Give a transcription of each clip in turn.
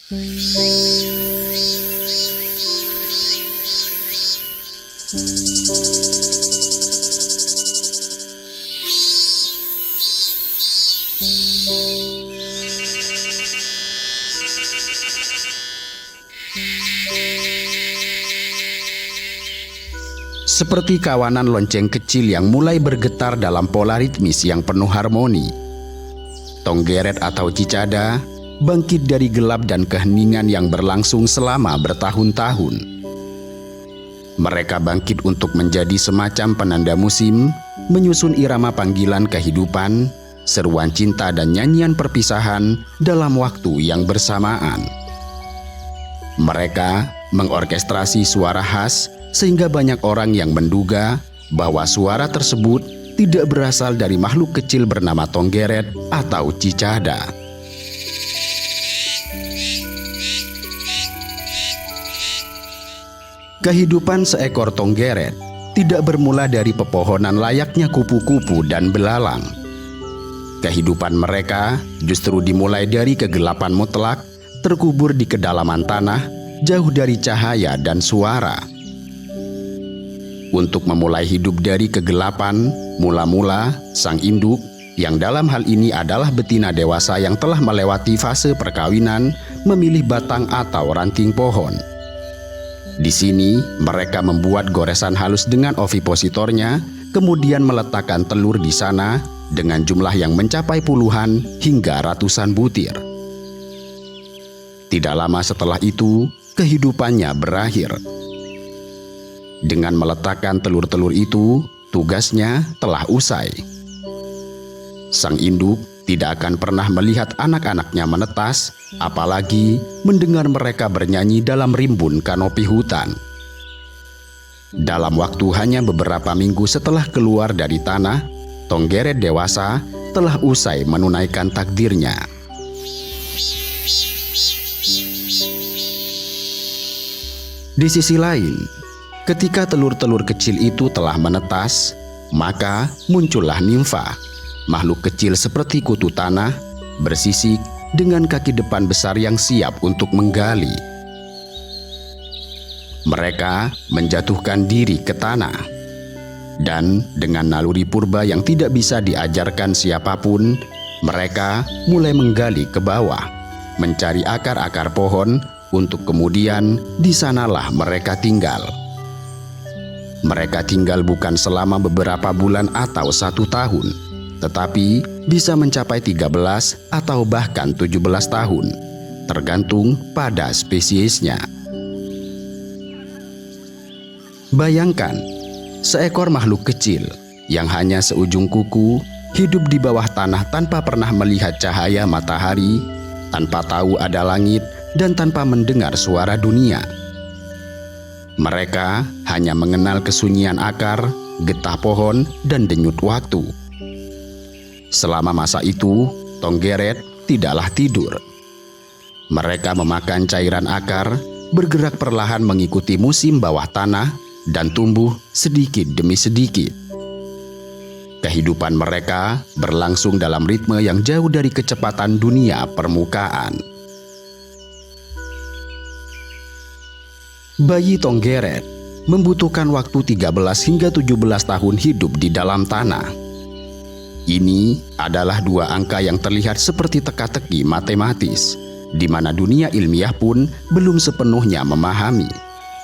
Seperti kawanan lonceng kecil yang mulai bergetar dalam pola ritmis yang penuh harmoni, Tonggeret atau Cicada bangkit dari gelap dan keheningan yang berlangsung selama bertahun-tahun. Mereka bangkit untuk menjadi semacam penanda musim, menyusun irama panggilan kehidupan, seruan cinta dan nyanyian perpisahan dalam waktu yang bersamaan. Mereka mengorkestrasi suara khas sehingga banyak orang yang menduga bahwa suara tersebut tidak berasal dari makhluk kecil bernama Tonggeret atau Cicada. Kehidupan seekor Tonggeret tidak bermula dari pepohonan layaknya kupu-kupu dan belalang. Kehidupan mereka justru dimulai dari kegelapan mutlak, terkubur di kedalaman tanah, jauh dari cahaya dan suara. Untuk memulai hidup dari kegelapan, mula-mula sang induk, yang dalam hal ini adalah betina dewasa yang telah melewati fase perkawinan, memilih batang atau ranting pohon. Di sini, mereka membuat goresan halus dengan ovipositornya, kemudian meletakkan telur di sana dengan jumlah yang mencapai puluhan hingga ratusan butir. Tidak lama setelah itu, kehidupannya berakhir. Dengan meletakkan telur-telur itu, tugasnya telah usai. Sang induk tidak akan pernah melihat anak-anaknya menetas, apalagi mendengar mereka bernyanyi dalam rimbun kanopi hutan. Dalam waktu hanya beberapa minggu setelah keluar dari tanah, Tonggeret dewasa telah usai menunaikan takdirnya. Di sisi lain, ketika telur-telur kecil itu telah menetas, maka muncullah nimfa, makhluk kecil seperti kutu tanah, bersisik dengan kaki depan besar yang siap untuk menggali. Mereka menjatuhkan diri ke tanah, dan dengan naluri purba yang tidak bisa diajarkan siapapun, mereka mulai menggali ke bawah, mencari akar-akar pohon, untuk kemudian di sanalah mereka tinggal. Mereka tinggal bukan selama beberapa bulan atau 1 tahun, tetapi bisa mencapai 13 atau bahkan 17 tahun, tergantung pada spesiesnya. Bayangkan, seekor makhluk kecil yang hanya seujung kuku hidup di bawah tanah tanpa pernah melihat cahaya matahari, tanpa tahu ada langit, dan tanpa mendengar suara dunia. Mereka hanya mengenal kesunyian akar, getah pohon, dan denyut waktu. Selama masa itu, Tonggeret tidaklah tidur. Mereka memakan cairan akar, bergerak perlahan mengikuti musim bawah tanah, dan tumbuh sedikit demi sedikit. Kehidupan mereka berlangsung dalam ritme yang jauh dari kecepatan dunia permukaan. Bayi Tonggeret membutuhkan waktu 13 hingga 17 tahun hidup di dalam tanah. Ini adalah 2 angka yang terlihat seperti teka-teki matematis, di mana dunia ilmiah pun belum sepenuhnya memahami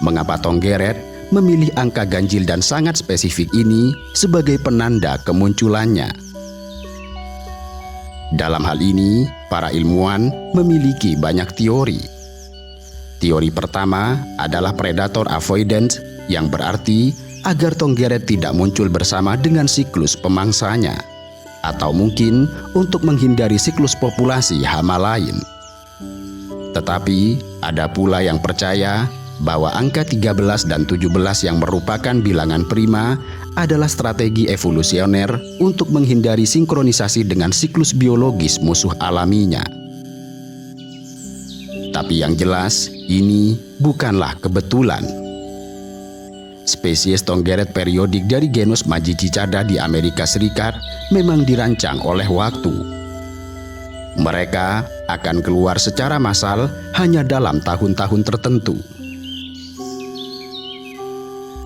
mengapa Tonggeret memilih angka ganjil dan sangat spesifik ini sebagai penanda kemunculannya. Dalam hal ini, para ilmuwan memiliki banyak teori. Teori pertama adalah predator avoidance, yang berarti agar Tonggeret tidak muncul bersama dengan siklus pemangsanya, atau mungkin untuk menghindari siklus populasi hama lain. Tetapi ada pula yang percaya bahwa angka 13 dan 17 yang merupakan bilangan prima adalah strategi evolusioner untuk menghindari sinkronisasi dengan siklus biologis musuh alaminya. Tapi yang jelas, ini bukanlah kebetulan. Spesies Tonggeret periodik dari genus Magicicada di Amerika Serikat memang dirancang oleh waktu. Mereka akan keluar secara massal hanya dalam tahun-tahun tertentu.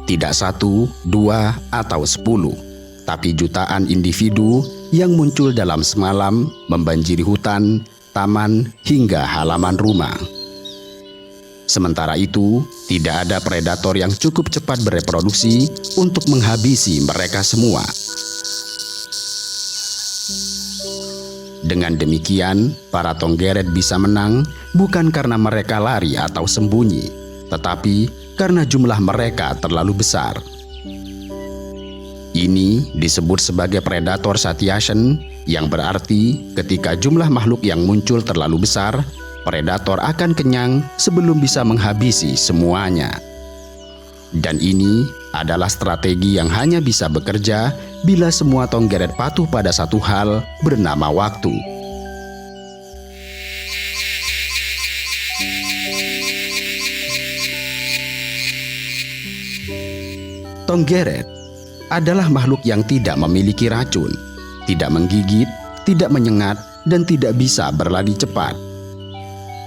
Tidak 1, 2, atau 10, tapi jutaan individu yang muncul dalam semalam membanjiri hutan, taman, hingga halaman rumah. Sementara itu, tidak ada predator yang cukup cepat bereproduksi untuk menghabisi mereka semua. Dengan demikian, para Tonggeret bisa menang bukan karena mereka lari atau sembunyi, tetapi karena jumlah mereka terlalu besar. Ini disebut sebagai predator satiation, yang berarti ketika jumlah makhluk yang muncul terlalu besar, predator akan kenyang sebelum bisa menghabisi semuanya. Dan ini adalah strategi yang hanya bisa bekerja bila semua Tonggeret patuh pada satu hal bernama waktu. Tonggeret adalah makhluk yang tidak memiliki racun, tidak menggigit, tidak menyengat, dan tidak bisa berlari cepat.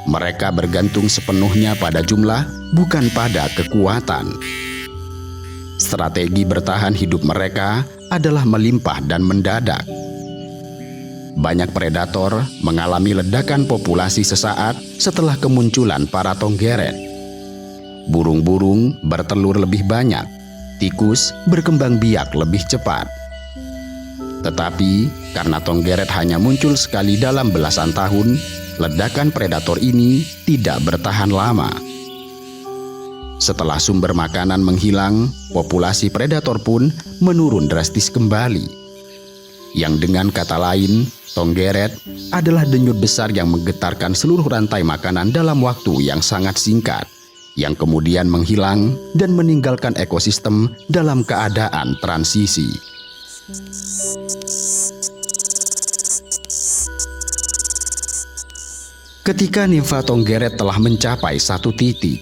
Mereka bergantung sepenuhnya pada jumlah, bukan pada kekuatan. Strategi bertahan hidup mereka adalah melimpah dan mendadak. Banyak predator mengalami ledakan populasi sesaat setelah kemunculan para Tonggeret. Burung-burung bertelur lebih banyak, tikus berkembang biak lebih cepat. Tetapi karena Tonggeret hanya muncul sekali dalam belasan tahun, ledakan predator ini tidak bertahan lama. Setelah sumber makanan menghilang, populasi predator pun menurun drastis kembali. Yang dengan kata lain, Tonggeret adalah denyut besar yang menggetarkan seluruh rantai makanan dalam waktu yang sangat singkat, yang kemudian menghilang dan meninggalkan ekosistem dalam keadaan transisi. Ketika nimfa Tonggeret telah mencapai satu titik,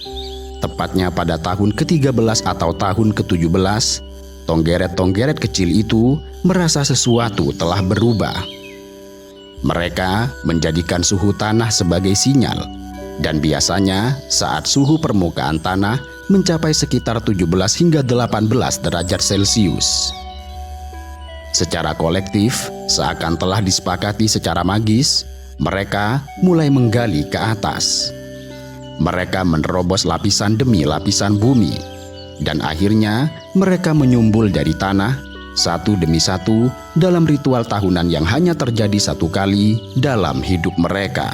tepatnya pada tahun ke-13 atau tahun ke-17, Tonggeret-Tonggeret kecil itu merasa sesuatu telah berubah. Mereka menjadikan suhu tanah sebagai sinyal, dan biasanya saat suhu permukaan tanah mencapai sekitar 17 hingga 18 derajat Celcius. Secara kolektif, seakan telah disepakati secara magis, mereka mulai menggali ke atas. Mereka menerobos lapisan demi lapisan bumi, dan akhirnya mereka menyumbul dari tanah satu demi satu dalam ritual tahunan yang hanya terjadi satu kali dalam hidup mereka.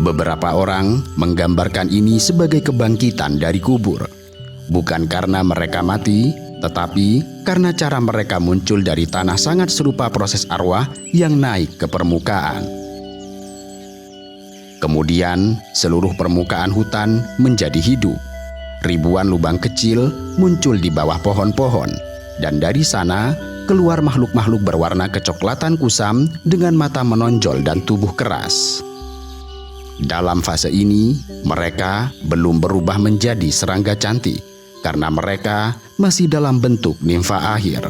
Beberapa orang menggambarkan ini sebagai kebangkitan dari kubur, bukan karena mereka mati, tetapi karena cara mereka muncul dari tanah sangat serupa proses arwah yang naik ke permukaan. Kemudian seluruh permukaan hutan menjadi hidup. Ribuan lubang kecil muncul di bawah pohon-pohon, dan dari sana keluar makhluk-makhluk berwarna kecoklatan kusam dengan mata menonjol dan tubuh keras. Dalam fase ini, mereka belum berubah menjadi serangga cantik, karena mereka masih dalam bentuk nimfa akhir.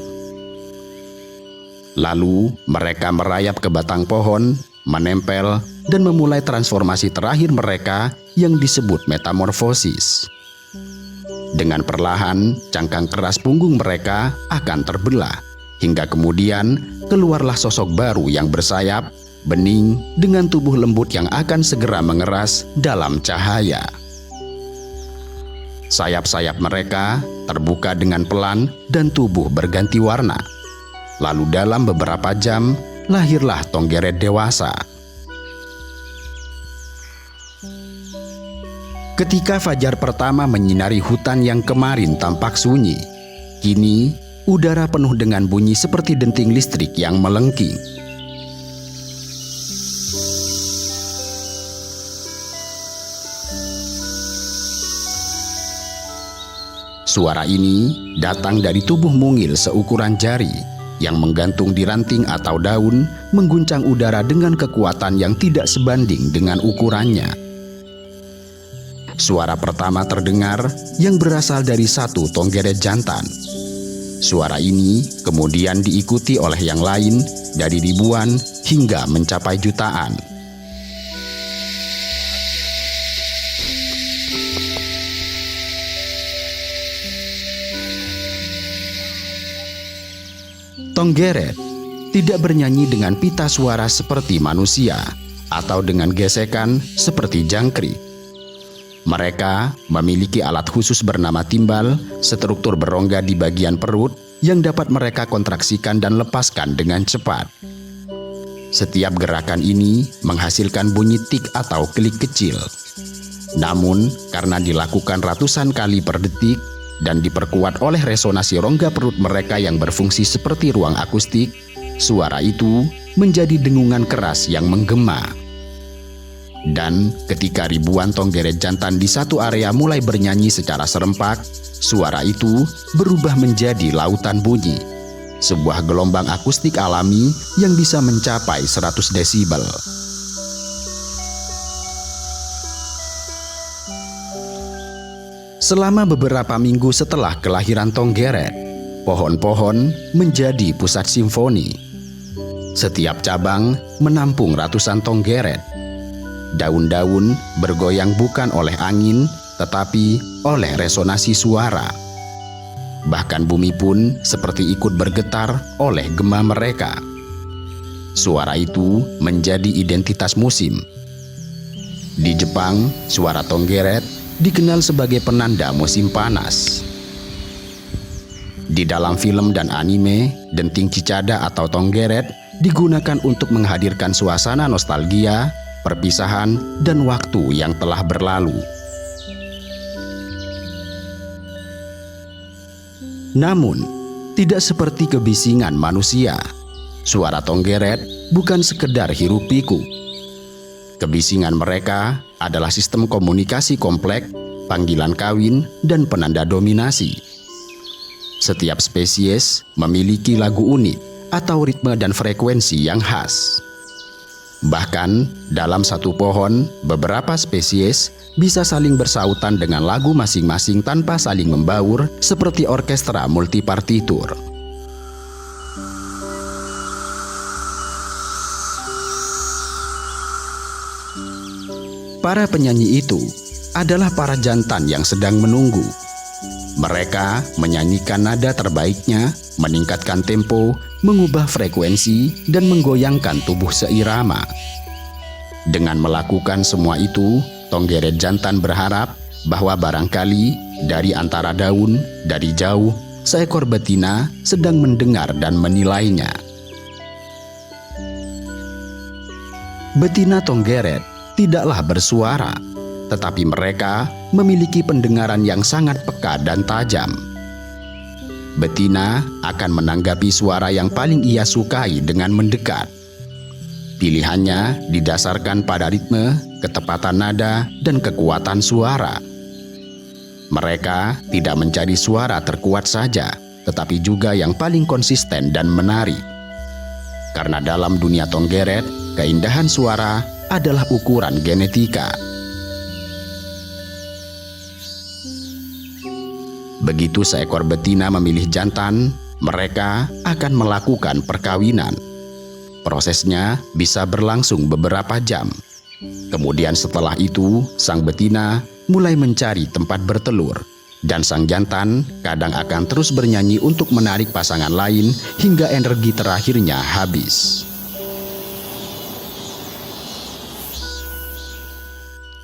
Lalu mereka merayap ke batang pohon, menempel, dan memulai transformasi terakhir mereka yang disebut metamorfosis. Dengan perlahan, cangkang keras punggung mereka akan terbelah, hingga kemudian keluarlah sosok baru yang bersayap, bening, dengan tubuh lembut yang akan segera mengeras dalam cahaya. Sayap-sayap mereka terbuka dengan pelan dan tubuh berganti warna. Lalu dalam beberapa jam, lahirlah Tonggeret dewasa. Ketika fajar pertama menyinari hutan yang kemarin tampak sunyi, kini udara penuh dengan bunyi seperti denting listrik yang melengking. Suara ini datang dari tubuh mungil seukuran jari yang menggantung di ranting atau daun, mengguncang udara dengan kekuatan yang tidak sebanding dengan ukurannya. Suara pertama terdengar yang berasal dari satu Tonggeret jantan. Suara ini kemudian diikuti oleh yang lain dari ribuan hingga mencapai jutaan. Tonggeret tidak bernyanyi dengan pita suara seperti manusia atau dengan gesekan seperti jangkrik. Mereka memiliki alat khusus bernama timbal, struktur berongga di bagian perut yang dapat mereka kontraksikan dan lepaskan dengan cepat. Setiap gerakan ini menghasilkan bunyi tik atau klik kecil. Namun, karena dilakukan ratusan kali per detik dan diperkuat oleh resonasi rongga perut mereka yang berfungsi seperti ruang akustik, suara itu menjadi dengungan keras yang menggema. Dan ketika ribuan tonggeret jantan di satu area mulai bernyanyi secara serempak, suara itu berubah menjadi lautan bunyi. Sebuah gelombang akustik alami yang bisa mencapai 100 desibel. Selama beberapa minggu setelah kelahiran tonggeret, pohon-pohon menjadi pusat simfoni. Setiap cabang menampung ratusan tonggeret. Daun-daun bergoyang bukan oleh angin, tetapi oleh resonasi suara. Bahkan bumi pun seperti ikut bergetar oleh gema mereka. Suara itu menjadi identitas musim. Di Jepang, suara tonggeret dikenal sebagai penanda musim panas. Di dalam film dan anime, denting cicada atau tonggeret digunakan untuk menghadirkan suasana nostalgia, perpisahan, dan waktu yang telah berlalu. Namun, tidak seperti kebisingan manusia. Suara tonggeret bukan sekedar hiruk-pikuk. Kebisingan mereka adalah sistem komunikasi kompleks, panggilan kawin, dan penanda dominasi. Setiap spesies memiliki lagu unik atau ritme dan frekuensi yang khas. Bahkan, dalam satu pohon, beberapa spesies bisa saling bersautan dengan lagu masing-masing tanpa saling membaur, seperti orkestra multipartitur. Para penyanyi itu adalah para jantan yang sedang menunggu. Mereka menyanyikan nada terbaiknya, meningkatkan tempo, mengubah frekuensi, dan menggoyangkan tubuh seirama. Dengan melakukan semua itu, tonggeret jantan berharap bahwa barangkali dari antara daun, dari jauh, seekor betina sedang mendengar dan menilainya. Betina tonggeret tidaklah bersuara, tetapi mereka memiliki pendengaran yang sangat peka dan tajam. Betina akan menanggapi suara yang paling ia sukai dengan mendekat. Pilihannya didasarkan pada ritme, ketepatan nada, dan kekuatan suara. Mereka tidak mencari suara terkuat saja, tetapi juga yang paling konsisten dan menarik. Karena dalam dunia tonggeret, keindahan suara adalah ukuran genetika. Begitu seekor betina memilih jantan, mereka akan melakukan perkawinan. Prosesnya bisa berlangsung beberapa jam. Kemudian setelah itu, sang betina mulai mencari tempat bertelur, dan sang jantan kadang akan terus bernyanyi untuk menarik pasangan lain hingga energi terakhirnya habis.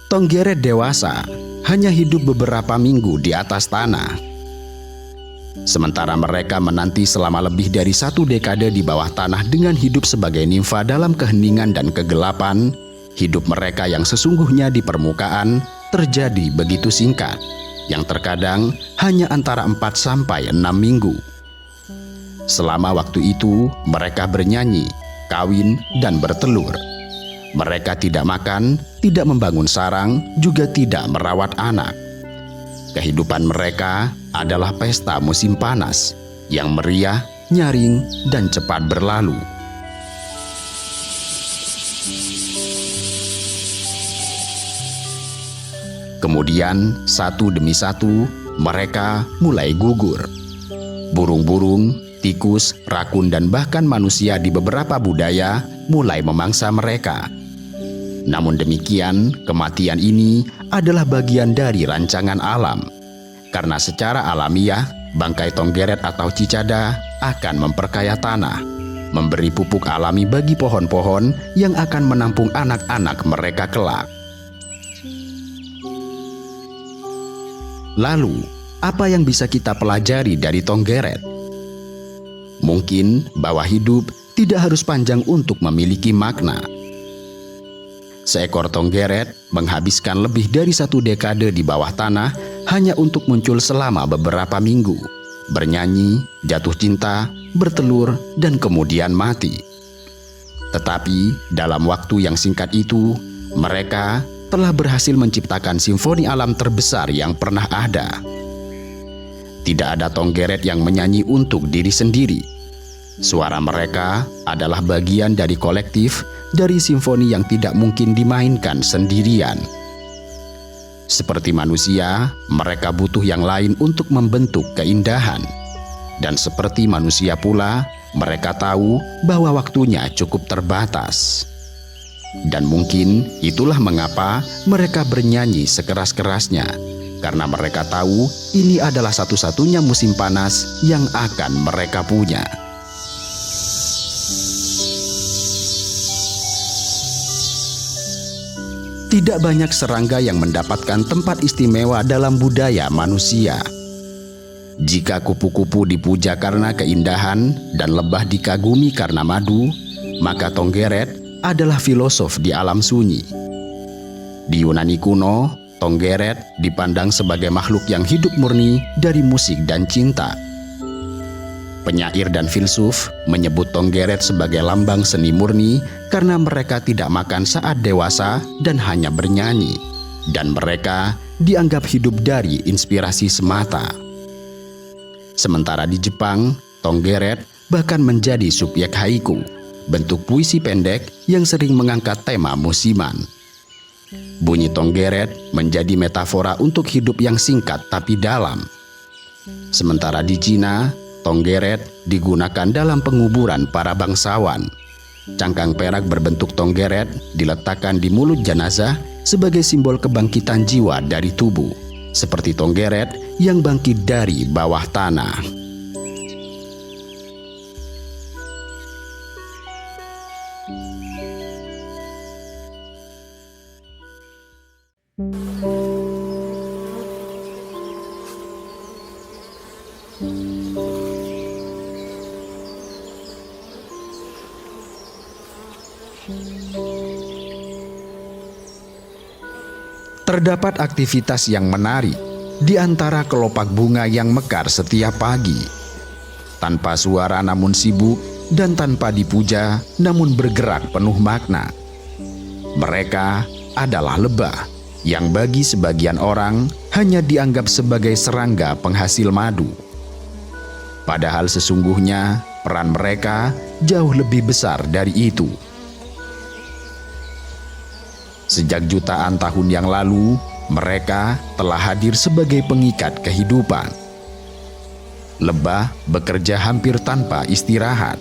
Tonggeret dewasa hanya hidup beberapa minggu di atas tanah. Sementara mereka menanti selama lebih dari 1 dekade di bawah tanah dengan hidup sebagai nimfa dalam keheningan dan kegelapan, hidup mereka yang sesungguhnya di permukaan terjadi begitu singkat, yang terkadang hanya antara 4 sampai 6 minggu. Selama waktu itu, mereka bernyanyi, kawin, dan bertelur. Mereka tidak makan, tidak membangun sarang, juga tidak merawat anak. Kehidupan mereka adalah pesta musim panas yang meriah, nyaring, dan cepat berlalu. Kemudian, satu demi satu, mereka mulai gugur. Burung-burung, tikus, rakun, dan bahkan manusia di beberapa budaya mulai memangsa mereka. Namun demikian, kematian ini adalah bagian dari rancangan alam. Karena secara alamiah, bangkai tonggeret atau cicada akan memperkaya tanah, memberi pupuk alami bagi pohon-pohon yang akan menampung anak-anak mereka kelak. Lalu, apa yang bisa kita pelajari dari tonggeret? Mungkin bahwa hidup tidak harus panjang untuk memiliki makna. Seekor tonggeret menghabiskan lebih dari 1 dekade di bawah tanah hanya untuk muncul selama beberapa minggu, bernyanyi, jatuh cinta, bertelur, dan kemudian mati. Tetapi dalam waktu yang singkat itu, mereka telah berhasil menciptakan simfoni alam terbesar yang pernah ada. Tidak ada tonggeret yang menyanyi untuk diri sendiri. Suara mereka adalah bagian dari kolektif, dari simfoni yang tidak mungkin dimainkan sendirian. Seperti manusia, mereka butuh yang lain untuk membentuk keindahan. Dan seperti manusia pula, mereka tahu bahwa waktunya cukup terbatas. Dan mungkin itulah mengapa mereka bernyanyi sekeras-kerasnya, karena mereka tahu ini adalah satu-satunya musim panas yang akan mereka punya. Tidak banyak serangga yang mendapatkan tempat istimewa dalam budaya manusia. Jika kupu-kupu dipuja karena keindahan dan lebah dikagumi karena madu, maka tonggeret adalah filosof di alam sunyi. Di Yunani kuno, tonggeret dipandang sebagai makhluk yang hidup murni dari musik dan cinta. Penyair dan filsuf menyebut tonggeret sebagai lambang seni murni karena mereka tidak makan saat dewasa dan hanya bernyanyi, dan mereka dianggap hidup dari inspirasi semata. Sementara di Jepang, tonggeret bahkan menjadi subjek haiku, bentuk puisi pendek yang sering mengangkat tema musiman. Bunyi tonggeret menjadi metafora untuk hidup yang singkat tapi dalam. Sementara di Cina, tonggeret digunakan dalam penguburan para bangsawan. Cangkang perak berbentuk tonggeret diletakkan di mulut jenazah sebagai simbol kebangkitan jiwa dari tubuh, seperti tonggeret yang bangkit dari bawah tanah. Terdapat aktivitas yang menarik di antara kelopak bunga yang mekar setiap pagi. Tanpa suara namun sibuk, dan tanpa dipuja namun bergerak penuh makna. Mereka adalah lebah yang bagi sebagian orang hanya dianggap sebagai serangga penghasil madu. Padahal sesungguhnya peran mereka jauh lebih besar dari itu. Sejak jutaan tahun yang lalu, mereka telah hadir sebagai pengikat kehidupan. Lebah bekerja hampir tanpa istirahat.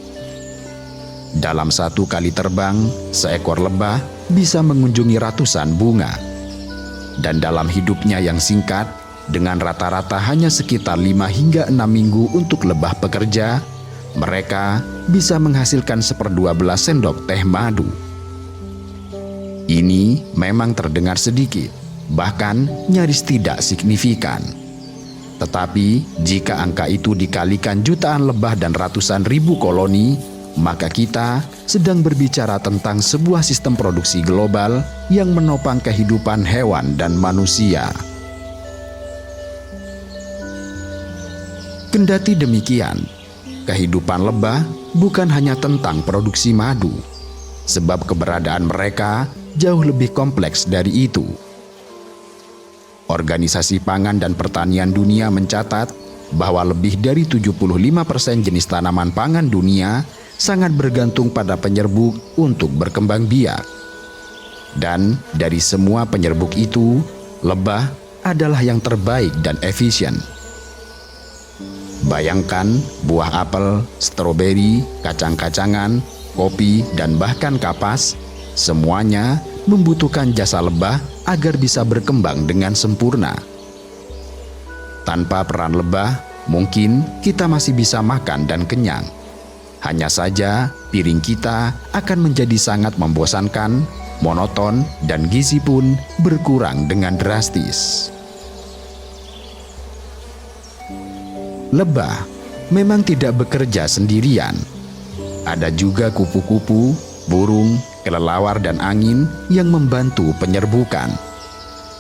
Dalam 1 kali terbang, seekor lebah bisa mengunjungi ratusan bunga. Dan dalam hidupnya yang singkat, dengan rata-rata hanya sekitar 5 hingga 6 minggu untuk lebah pekerja, mereka bisa menghasilkan 1/12 sendok teh madu. Ini memang terdengar sedikit, bahkan nyaris tidak signifikan. Tetapi jika angka itu dikalikan jutaan lebah dan ratusan ribu koloni, maka kita sedang berbicara tentang sebuah sistem produksi global yang menopang kehidupan hewan dan manusia. Kendati demikian, kehidupan lebah bukan hanya tentang produksi madu, sebab keberadaan mereka jauh lebih kompleks dari itu. Organisasi Pangan dan Pertanian Dunia mencatat bahwa lebih dari 75% jenis tanaman pangan dunia sangat bergantung pada penyerbuk untuk berkembang biak. Dan dari semua penyerbuk itu, lebah adalah yang terbaik dan efisien. Bayangkan buah apel, stroberi, kacang-kacangan, kopi, dan bahkan kapas, semuanya membutuhkan jasa lebah agar bisa berkembang dengan sempurna. Tanpa peran lebah, mungkin kita masih bisa makan dan kenyang. Hanya saja, piring kita akan menjadi sangat membosankan, monoton, dan gizi pun berkurang dengan drastis. Lebah memang tidak bekerja sendirian. Ada juga kupu-kupu, burung, kelelawar, dan angin yang membantu penyerbukan.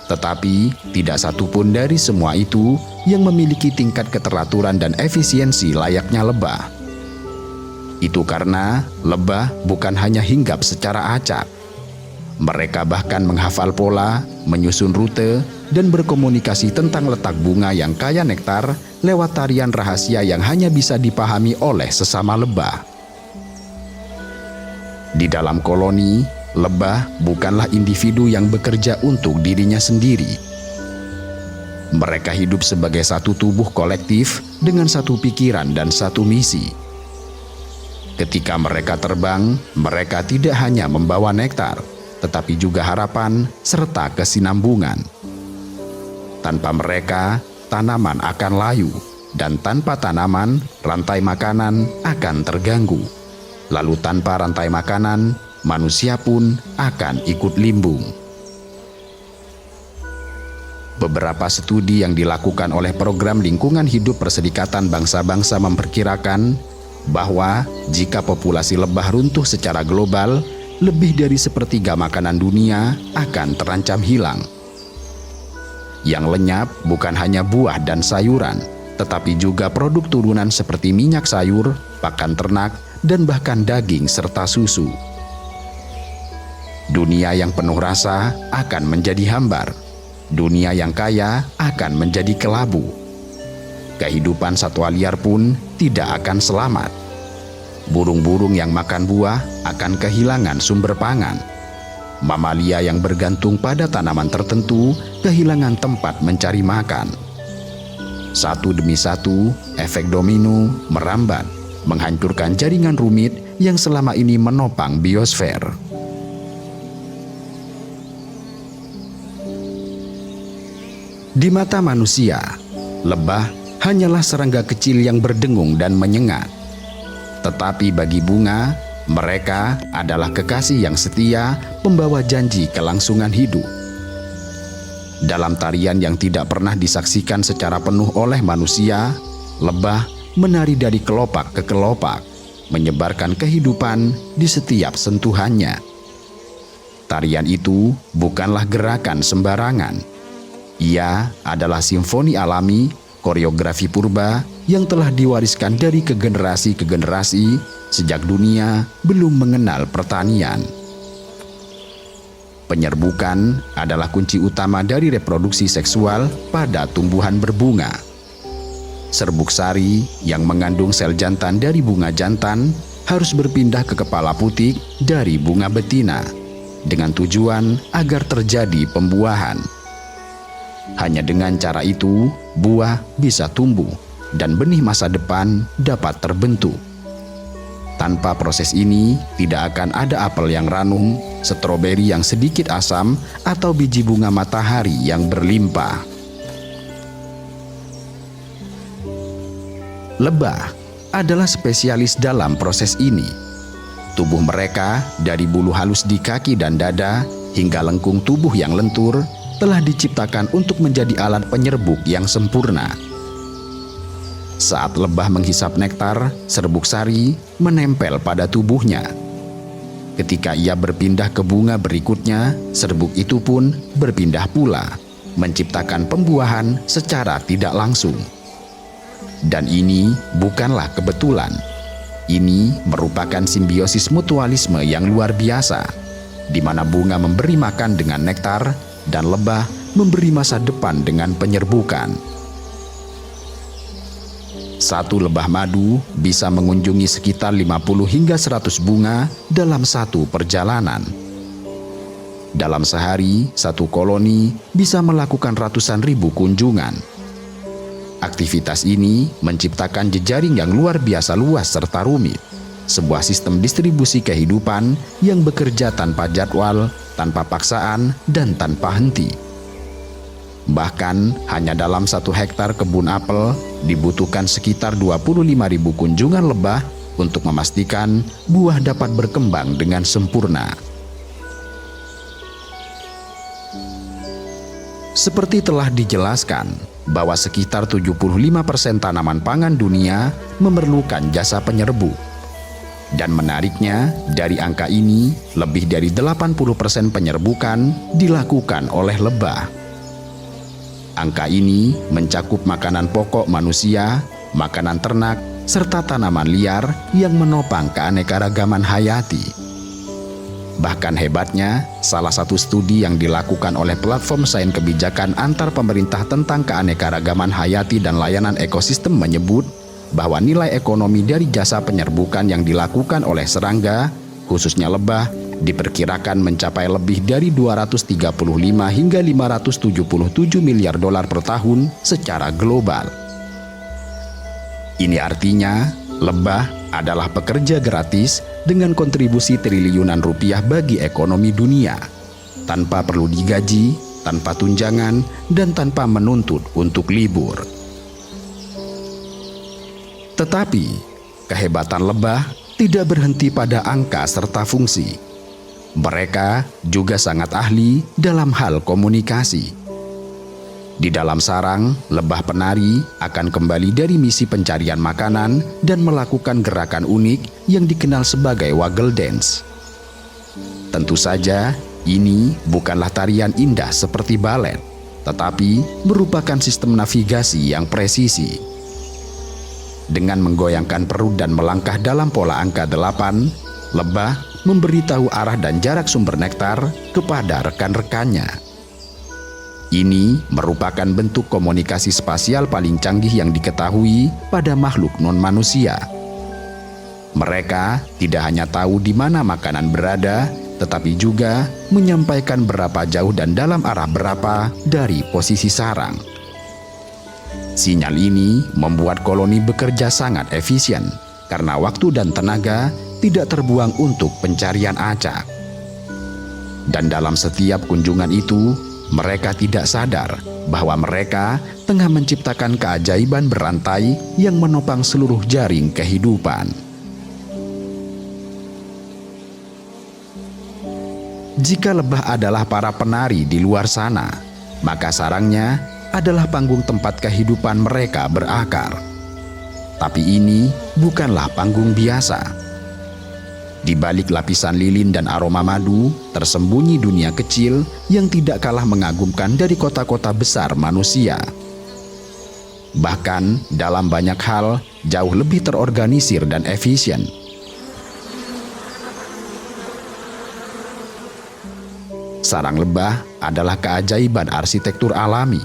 Tetapi tidak satupun dari semua itu yang memiliki tingkat keteraturan dan efisiensi layaknya lebah. Itu karena lebah bukan hanya hinggap secara acak. Mereka bahkan menghafal pola, menyusun rute, dan berkomunikasi tentang letak bunga yang kaya nektar lewat tarian rahasia yang hanya bisa dipahami oleh sesama lebah. Di dalam koloni, lebah bukanlah individu yang bekerja untuk dirinya sendiri. Mereka hidup sebagai satu tubuh kolektif dengan satu pikiran dan satu misi. Ketika mereka terbang, mereka tidak hanya membawa nektar, tetapi juga harapan serta kesinambungan. Tanpa mereka, tanaman akan layu, dan tanpa tanaman, rantai makanan akan terganggu. Lalu tanpa rantai makanan, manusia pun akan ikut limbung. Beberapa studi yang dilakukan oleh Program Lingkungan Hidup Perserikatan Bangsa-Bangsa memperkirakan bahwa jika populasi lebah runtuh secara global, lebih dari sepertiga makanan dunia akan terancam hilang. Yang lenyap bukan hanya buah dan sayuran, tetapi juga produk turunan seperti minyak sayur, pakan ternak, dan bahkan daging serta susu. Dunia yang penuh rasa akan menjadi hambar. Dunia yang kaya akan menjadi kelabu. Kehidupan satwa liar pun tidak akan selamat. Burung-burung yang makan buah akan kehilangan sumber pangan. Mamalia yang bergantung pada tanaman tertentu kehilangan tempat mencari makan. Satu demi satu, efek domino merambat, menghancurkan jaringan rumit yang selama ini menopang biosfer. Di mata manusia, lebah hanyalah serangga kecil yang berdengung dan menyengat. Tetapi bagi bunga, mereka adalah kekasih yang setia, pembawa janji kelangsungan hidup. Dalam tarian yang tidak pernah disaksikan secara penuh oleh manusia, lebah menari dari kelopak ke kelopak, menyebarkan kehidupan di setiap sentuhannya. Tarian itu bukanlah gerakan sembarangan. Ia adalah simfoni alami, koreografi purba yang telah diwariskan dari ke generasi sejak dunia belum mengenal pertanian. Penyerbukan adalah kunci utama dari reproduksi seksual pada tumbuhan berbunga. Serbuk sari yang mengandung sel jantan dari bunga jantan harus berpindah ke kepala putik dari bunga betina dengan tujuan agar terjadi pembuahan. Hanya dengan cara itu, buah bisa tumbuh dan benih masa depan dapat terbentuk. Tanpa proses ini, tidak akan ada apel yang ranum, stroberi yang sedikit asam, atau biji bunga matahari yang berlimpah. Lebah adalah spesialis dalam proses ini. Tubuh mereka, dari bulu halus di kaki dan dada hingga lengkung tubuh yang lentur, telah diciptakan untuk menjadi alat penyerbuk yang sempurna. Saat lebah menghisap nektar, serbuk sari menempel pada tubuhnya. Ketika ia berpindah ke bunga berikutnya, serbuk itu pun berpindah pula, menciptakan pembuahan secara tidak langsung. Dan ini bukanlah kebetulan. Ini merupakan simbiosis mutualisme yang luar biasa, di mana bunga memberi makan dengan nektar dan lebah memberi masa depan dengan penyerbukan. Satu lebah madu bisa mengunjungi sekitar 50 hingga 100 bunga dalam satu perjalanan. Dalam sehari, satu koloni bisa melakukan ratusan ribu kunjungan. Aktivitas ini menciptakan jejaring yang luar biasa luas serta rumit. Sebuah sistem distribusi kehidupan yang bekerja tanpa jadwal, tanpa paksaan, dan tanpa henti. Bahkan hanya dalam 1 hektar kebun apel dibutuhkan sekitar 25.000 kunjungan lebah untuk memastikan buah dapat berkembang dengan sempurna. Seperti telah dijelaskan, bahwa sekitar 75% tanaman pangan dunia memerlukan jasa penyerbuk. Dan menariknya, dari angka ini, lebih dari 80% penyerbukan dilakukan oleh lebah. Angka ini mencakup makanan pokok manusia, makanan ternak, serta tanaman liar yang menopang keanekaragaman hayati. Bahkan hebatnya, salah satu studi yang dilakukan oleh platform sains kebijakan antar pemerintah tentang keanekaragaman hayati dan layanan ekosistem menyebut bahwa nilai ekonomi dari jasa penyerbukan yang dilakukan oleh serangga, khususnya lebah, diperkirakan mencapai lebih dari 235 hingga 577 miliar dolar per tahun secara global. Ini artinya, lebah adalah pekerja gratis dengan kontribusi triliunan rupiah bagi ekonomi dunia, tanpa perlu digaji, tanpa tunjangan, dan tanpa menuntut untuk libur. Tetapi, kehebatan lebah tidak berhenti pada angka serta fungsi. Mereka juga sangat ahli dalam hal komunikasi. Di dalam sarang, lebah penari akan kembali dari misi pencarian makanan dan melakukan gerakan unik yang dikenal sebagai waggle dance. Tentu saja, ini bukanlah tarian indah seperti balet, tetapi merupakan sistem navigasi yang presisi. Dengan menggoyangkan perut dan melangkah dalam pola angka 8, lebah memberitahu arah dan jarak sumber nektar kepada rekan-rekannya. Ini merupakan bentuk komunikasi spasial paling canggih yang diketahui pada makhluk non-manusia. Mereka tidak hanya tahu di mana makanan berada, tetapi juga menyampaikan berapa jauh dan dalam arah berapa dari posisi sarang. Sinyal ini membuat koloni bekerja sangat efisien karena waktu dan tenaga tidak terbuang untuk pencarian acak. Dan dalam setiap kunjungan itu, mereka tidak sadar bahwa mereka tengah menciptakan keajaiban berantai yang menopang seluruh jaring kehidupan. Jika lebah adalah para penari di luar sana, maka sarangnya adalah panggung tempat kehidupan mereka berakar. Tapi ini bukanlah panggung biasa. Di balik lapisan lilin dan aroma madu, tersembunyi dunia kecil yang tidak kalah mengagumkan dari kota-kota besar manusia. Bahkan dalam banyak hal, jauh lebih terorganisir dan efisien. Sarang lebah adalah keajaiban arsitektur alami.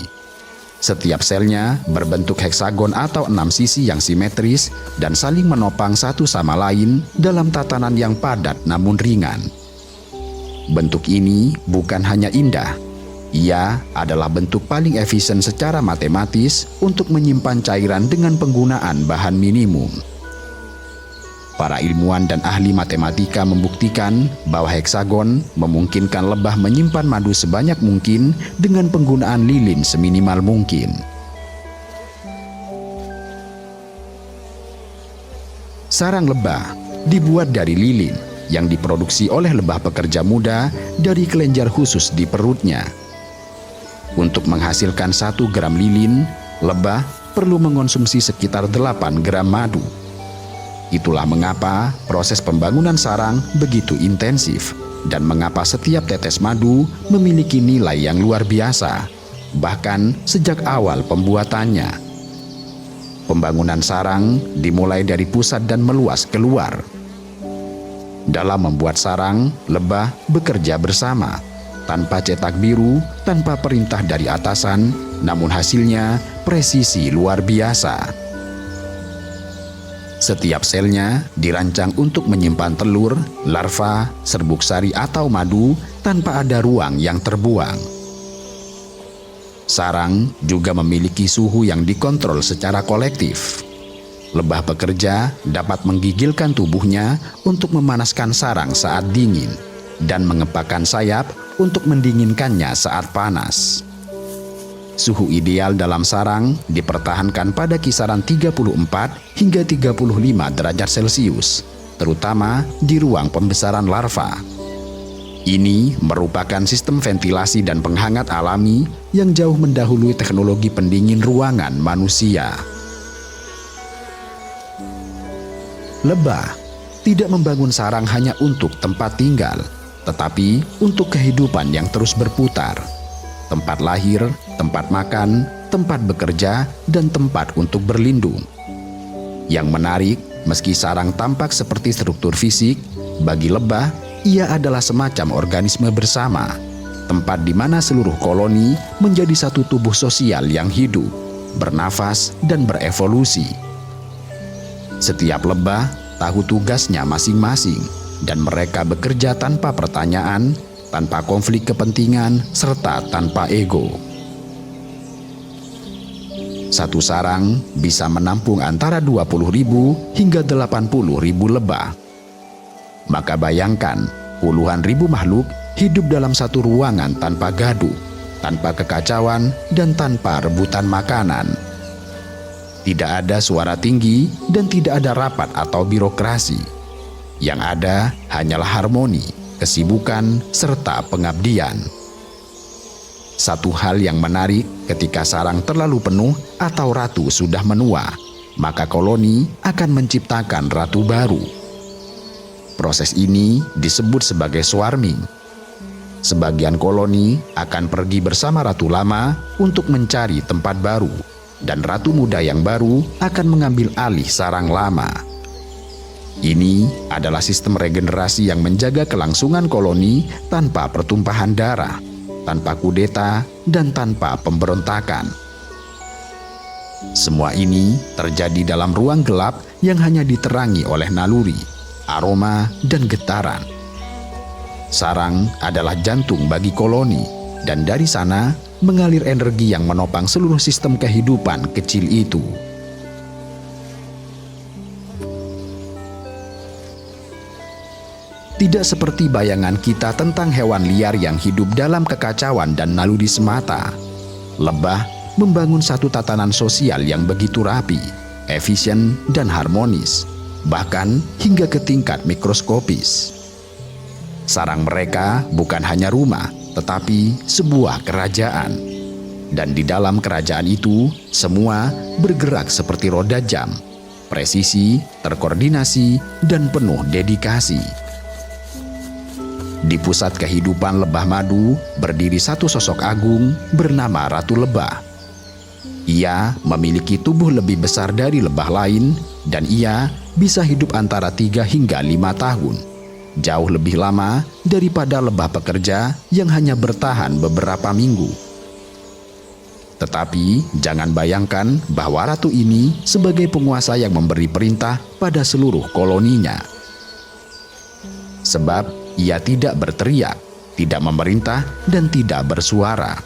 Setiap selnya berbentuk heksagon atau 6 sisi yang simetris dan saling menopang satu sama lain dalam tatanan yang padat namun ringan. Bentuk ini bukan hanya indah, ia adalah bentuk paling efisien secara matematis untuk menyimpan cairan dengan penggunaan bahan minimum. Para ilmuwan dan ahli matematika membuktikan bahwa heksagon memungkinkan lebah menyimpan madu sebanyak mungkin dengan penggunaan lilin seminimal mungkin. Sarang lebah dibuat dari lilin yang diproduksi oleh lebah pekerja muda dari kelenjar khusus di perutnya. Untuk menghasilkan 1 gram lilin, lebah perlu mengonsumsi sekitar 8 gram madu. Itulah mengapa proses pembangunan sarang begitu intensif dan mengapa setiap tetes madu memiliki nilai yang luar biasa, bahkan sejak awal pembuatannya. Pembangunan sarang dimulai dari pusat dan meluas keluar. Dalam membuat sarang, lebah bekerja bersama, tanpa cetak biru, tanpa perintah dari atasan, namun hasilnya presisi luar biasa. Setiap selnya dirancang untuk menyimpan telur, larva, serbuk sari atau madu tanpa ada ruang yang terbuang. Sarang juga memiliki suhu yang dikontrol secara kolektif. Lebah pekerja dapat menggigilkan tubuhnya untuk memanaskan sarang saat dingin dan mengepakkan sayap untuk mendinginkannya saat panas. Suhu ideal dalam sarang dipertahankan pada kisaran 34 hingga 35 derajat Celcius, terutama di ruang pembesaran larva. Ini merupakan sistem ventilasi dan penghangat alami yang jauh mendahului teknologi pendingin ruangan manusia. Lebah tidak membangun sarang hanya untuk tempat tinggal, tetapi untuk kehidupan yang terus berputar. Tempat lahir, tempat makan, tempat bekerja, dan tempat untuk berlindung. Yang menarik, meski sarang tampak seperti struktur fisik, bagi lebah, ia adalah semacam organisme bersama, tempat di mana seluruh koloni menjadi satu tubuh sosial yang hidup, bernafas, dan berevolusi. Setiap lebah tahu tugasnya masing-masing, dan mereka bekerja tanpa pertanyaan, tanpa konflik kepentingan, serta tanpa ego. Satu sarang bisa menampung antara 20.000 hingga 80.000 lebah. Maka bayangkan, puluhan ribu makhluk hidup dalam satu ruangan tanpa gaduh, tanpa kekacauan, dan tanpa rebutan makanan. Tidak ada suara tinggi dan tidak ada rapat atau birokrasi. Yang ada hanyalah harmoni, kesibukan, serta pengabdian. Satu hal yang menarik, ketika sarang terlalu penuh atau ratu sudah menua, maka koloni akan menciptakan ratu baru. Proses ini disebut sebagai swarming. Sebagian koloni akan pergi bersama ratu lama untuk mencari tempat baru, dan ratu muda yang baru akan mengambil alih sarang lama. Ini adalah sistem regenerasi yang menjaga kelangsungan koloni tanpa pertumpahan darah, tanpa kudeta, dan tanpa pemberontakan. Semua ini terjadi dalam ruang gelap yang hanya diterangi oleh naluri, aroma, dan getaran. Sarang adalah jantung bagi koloni, dan dari sana mengalir energi yang menopang seluruh sistem kehidupan kecil itu. Tidak seperti bayangan kita tentang hewan liar yang hidup dalam kekacauan dan naluri semata. Lebah membangun satu tatanan sosial yang begitu rapi, efisien, dan harmonis, bahkan hingga ke tingkat mikroskopis. Sarang mereka bukan hanya rumah, tetapi sebuah kerajaan. Dan di dalam kerajaan itu, semua bergerak seperti roda jam, presisi, terkoordinasi, dan penuh dedikasi. Di pusat kehidupan lebah madu, berdiri satu sosok agung bernama Ratu Lebah. Ia memiliki tubuh lebih besar dari lebah lain, dan ia bisa hidup antara 3 hingga 5 tahun. Jauh lebih lama daripada lebah pekerja yang hanya bertahan beberapa minggu. Tetapi jangan bayangkan bahwa ratu ini sebagai penguasa yang memberi perintah pada seluruh koloninya. Sebab ia tidak berteriak, tidak memerintah, dan tidak bersuara.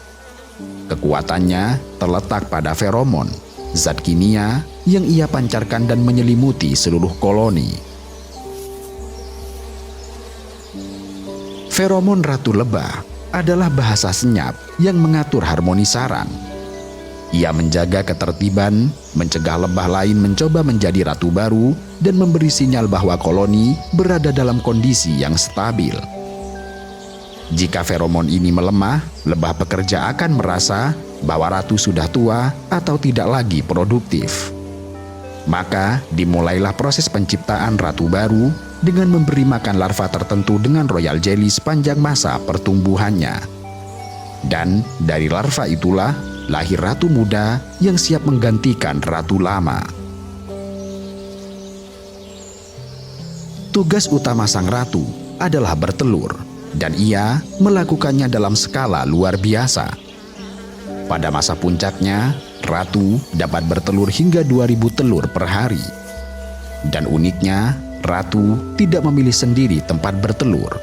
Kekuatannya terletak pada feromon, zat kimia yang ia pancarkan dan menyelimuti seluruh koloni. Feromon Ratu Lebah adalah bahasa senyap yang mengatur harmoni sarang. Ia menjaga ketertiban, mencegah lebah lain mencoba menjadi ratu baru, dan memberi sinyal bahwa koloni berada dalam kondisi yang stabil. Jika feromon ini melemah, lebah pekerja akan merasa bahwa ratu sudah tua atau tidak lagi produktif. Maka dimulailah proses penciptaan ratu baru dengan memberi makan larva tertentu dengan royal jelly sepanjang masa pertumbuhannya. Dan dari larva itulah lahir ratu muda yang siap menggantikan ratu lama. Tugas utama sang ratu adalah bertelur, dan ia melakukannya dalam skala luar biasa. Pada masa puncaknya, ratu dapat bertelur hingga 2.000 telur per hari. Dan uniknya, ratu tidak memilih sendiri tempat bertelur.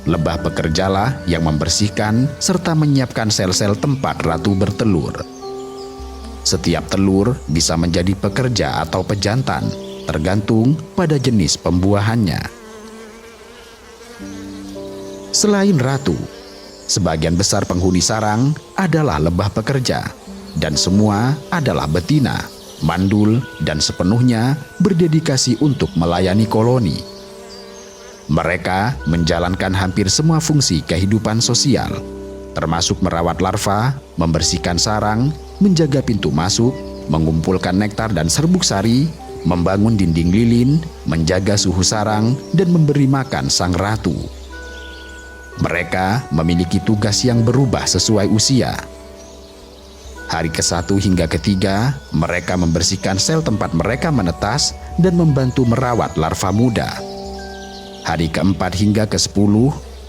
Lebah pekerjalah yang membersihkan serta menyiapkan sel-sel tempat ratu bertelur. Setiap telur bisa menjadi pekerja atau pejantan, tergantung pada jenis pembuahannya. Selain ratu, sebagian besar penghuni sarang adalah lebah pekerja, dan semua adalah betina, mandul, dan sepenuhnya berdedikasi untuk melayani koloni. Mereka menjalankan hampir semua fungsi kehidupan sosial, termasuk merawat larva, membersihkan sarang, menjaga pintu masuk, mengumpulkan nektar dan serbuk sari, membangun dinding lilin, menjaga suhu sarang, dan memberi makan sang ratu. Mereka memiliki tugas yang berubah sesuai usia. Hari ke-1 hingga ke-3, mereka membersihkan sel tempat mereka menetas dan membantu merawat larva muda. Hari ke-4 hingga ke-10,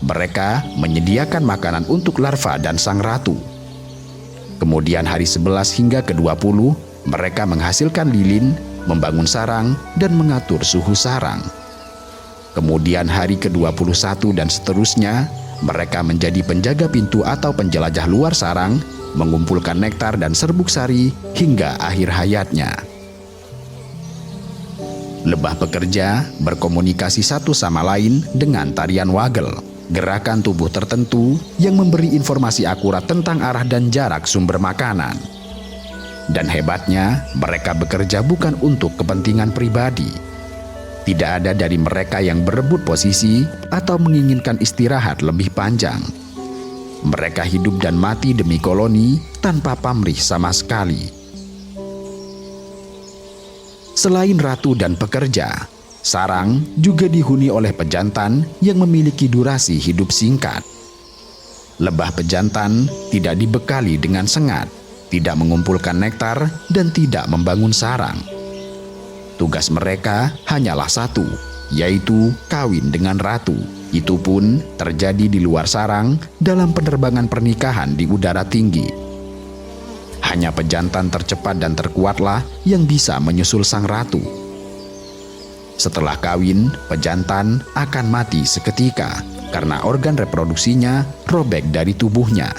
mereka menyediakan makanan untuk larva dan sang ratu. Kemudian hari 11 hingga ke-20, mereka menghasilkan lilin, membangun sarang, dan mengatur suhu sarang. Kemudian hari ke-21 dan seterusnya, mereka menjadi penjaga pintu atau penjelajah luar sarang, mengumpulkan nektar dan serbuk sari hingga akhir hayatnya. Lebah pekerja berkomunikasi satu sama lain dengan tarian wagel, gerakan tubuh tertentu yang memberi informasi akurat tentang arah dan jarak sumber makanan. Dan hebatnya, mereka bekerja bukan untuk kepentingan pribadi. Tidak ada dari mereka yang berebut posisi atau menginginkan istirahat lebih panjang. Mereka hidup dan mati demi koloni tanpa pamrih sama sekali. Selain ratu dan pekerja, sarang juga dihuni oleh pejantan yang memiliki durasi hidup singkat. Lebah pejantan tidak dibekali dengan sengat, tidak mengumpulkan nektar, dan tidak membangun sarang. Tugas mereka hanyalah satu, yaitu kawin dengan ratu. Itu pun terjadi di luar sarang dalam penerbangan pernikahan di udara tinggi. Hanya pejantan tercepat dan terkuatlah yang bisa menyusul sang ratu. Setelah kawin, pejantan akan mati seketika karena organ reproduksinya robek dari tubuhnya.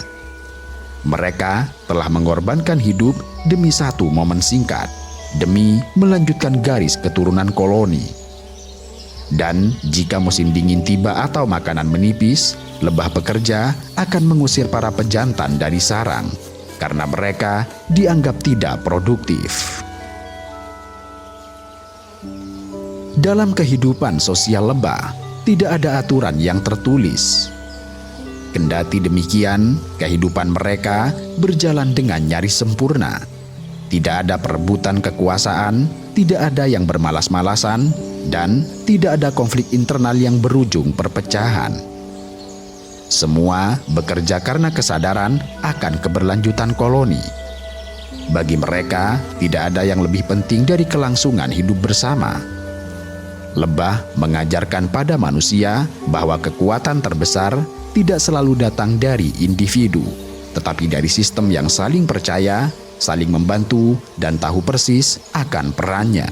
Mereka telah mengorbankan hidup demi satu momen singkat, demi melanjutkan garis keturunan koloni. Dan jika musim dingin tiba atau makanan menipis, lebah pekerja akan mengusir para pejantan dari sarang karena mereka dianggap tidak produktif. Dalam kehidupan sosial lebah, tidak ada aturan yang tertulis. Kendati demikian, kehidupan mereka berjalan dengan nyaris sempurna. Tidak ada perebutan kekuasaan, tidak ada yang bermalas-malasan, dan tidak ada konflik internal yang berujung perpecahan. Semua bekerja karena kesadaran akan keberlanjutan koloni. Bagi mereka, tidak ada yang lebih penting dari kelangsungan hidup bersama. Lebah mengajarkan pada manusia bahwa kekuatan terbesar tidak selalu datang dari individu, tetapi dari sistem yang saling percaya, saling membantu, dan tahu persis akan perannya.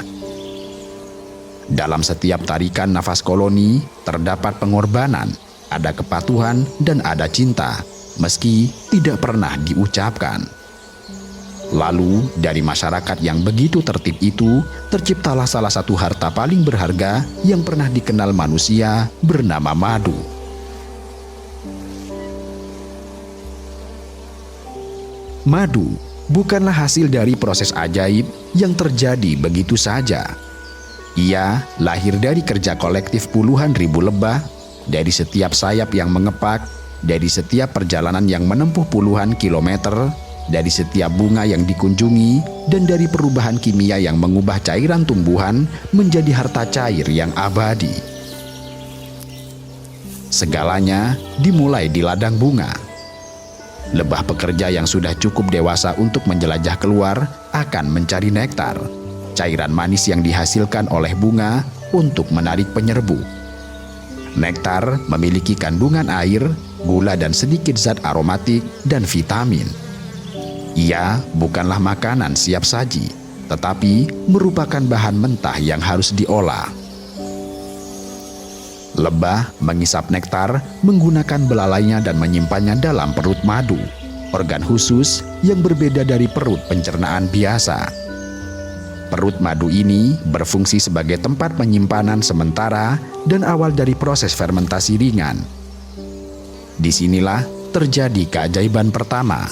Dalam setiap tarikan nafas koloni, terdapat pengorbanan, ada kepatuhan, dan ada cinta, meski tidak pernah diucapkan. Lalu, dari masyarakat yang begitu tertib itu, terciptalah salah satu harta paling berharga yang pernah dikenal manusia bernama madu. Madu bukanlah hasil dari proses ajaib yang terjadi begitu saja. Ia lahir dari kerja kolektif puluhan ribu lebah, dari setiap sayap yang mengepak, dari setiap perjalanan yang menempuh puluhan kilometer, dari setiap bunga yang dikunjungi, dan dari perubahan kimia yang mengubah cairan tumbuhan menjadi harta cair yang abadi. Segalanya dimulai di ladang bunga. Lebah pekerja yang sudah cukup dewasa untuk menjelajah keluar akan mencari nektar, cairan manis yang dihasilkan oleh bunga untuk menarik penyerbu. Nektar memiliki kandungan air, gula, dan sedikit zat aromatik dan vitamin. Ia bukanlah makanan siap saji, tetapi merupakan bahan mentah yang harus diolah. Lebah mengisap nektar menggunakan belalainya dan menyimpannya dalam perut madu, organ khusus yang berbeda dari perut pencernaan biasa. Perut madu ini berfungsi sebagai tempat penyimpanan sementara dan awal dari proses fermentasi ringan. Disinilah terjadi keajaiban pertama.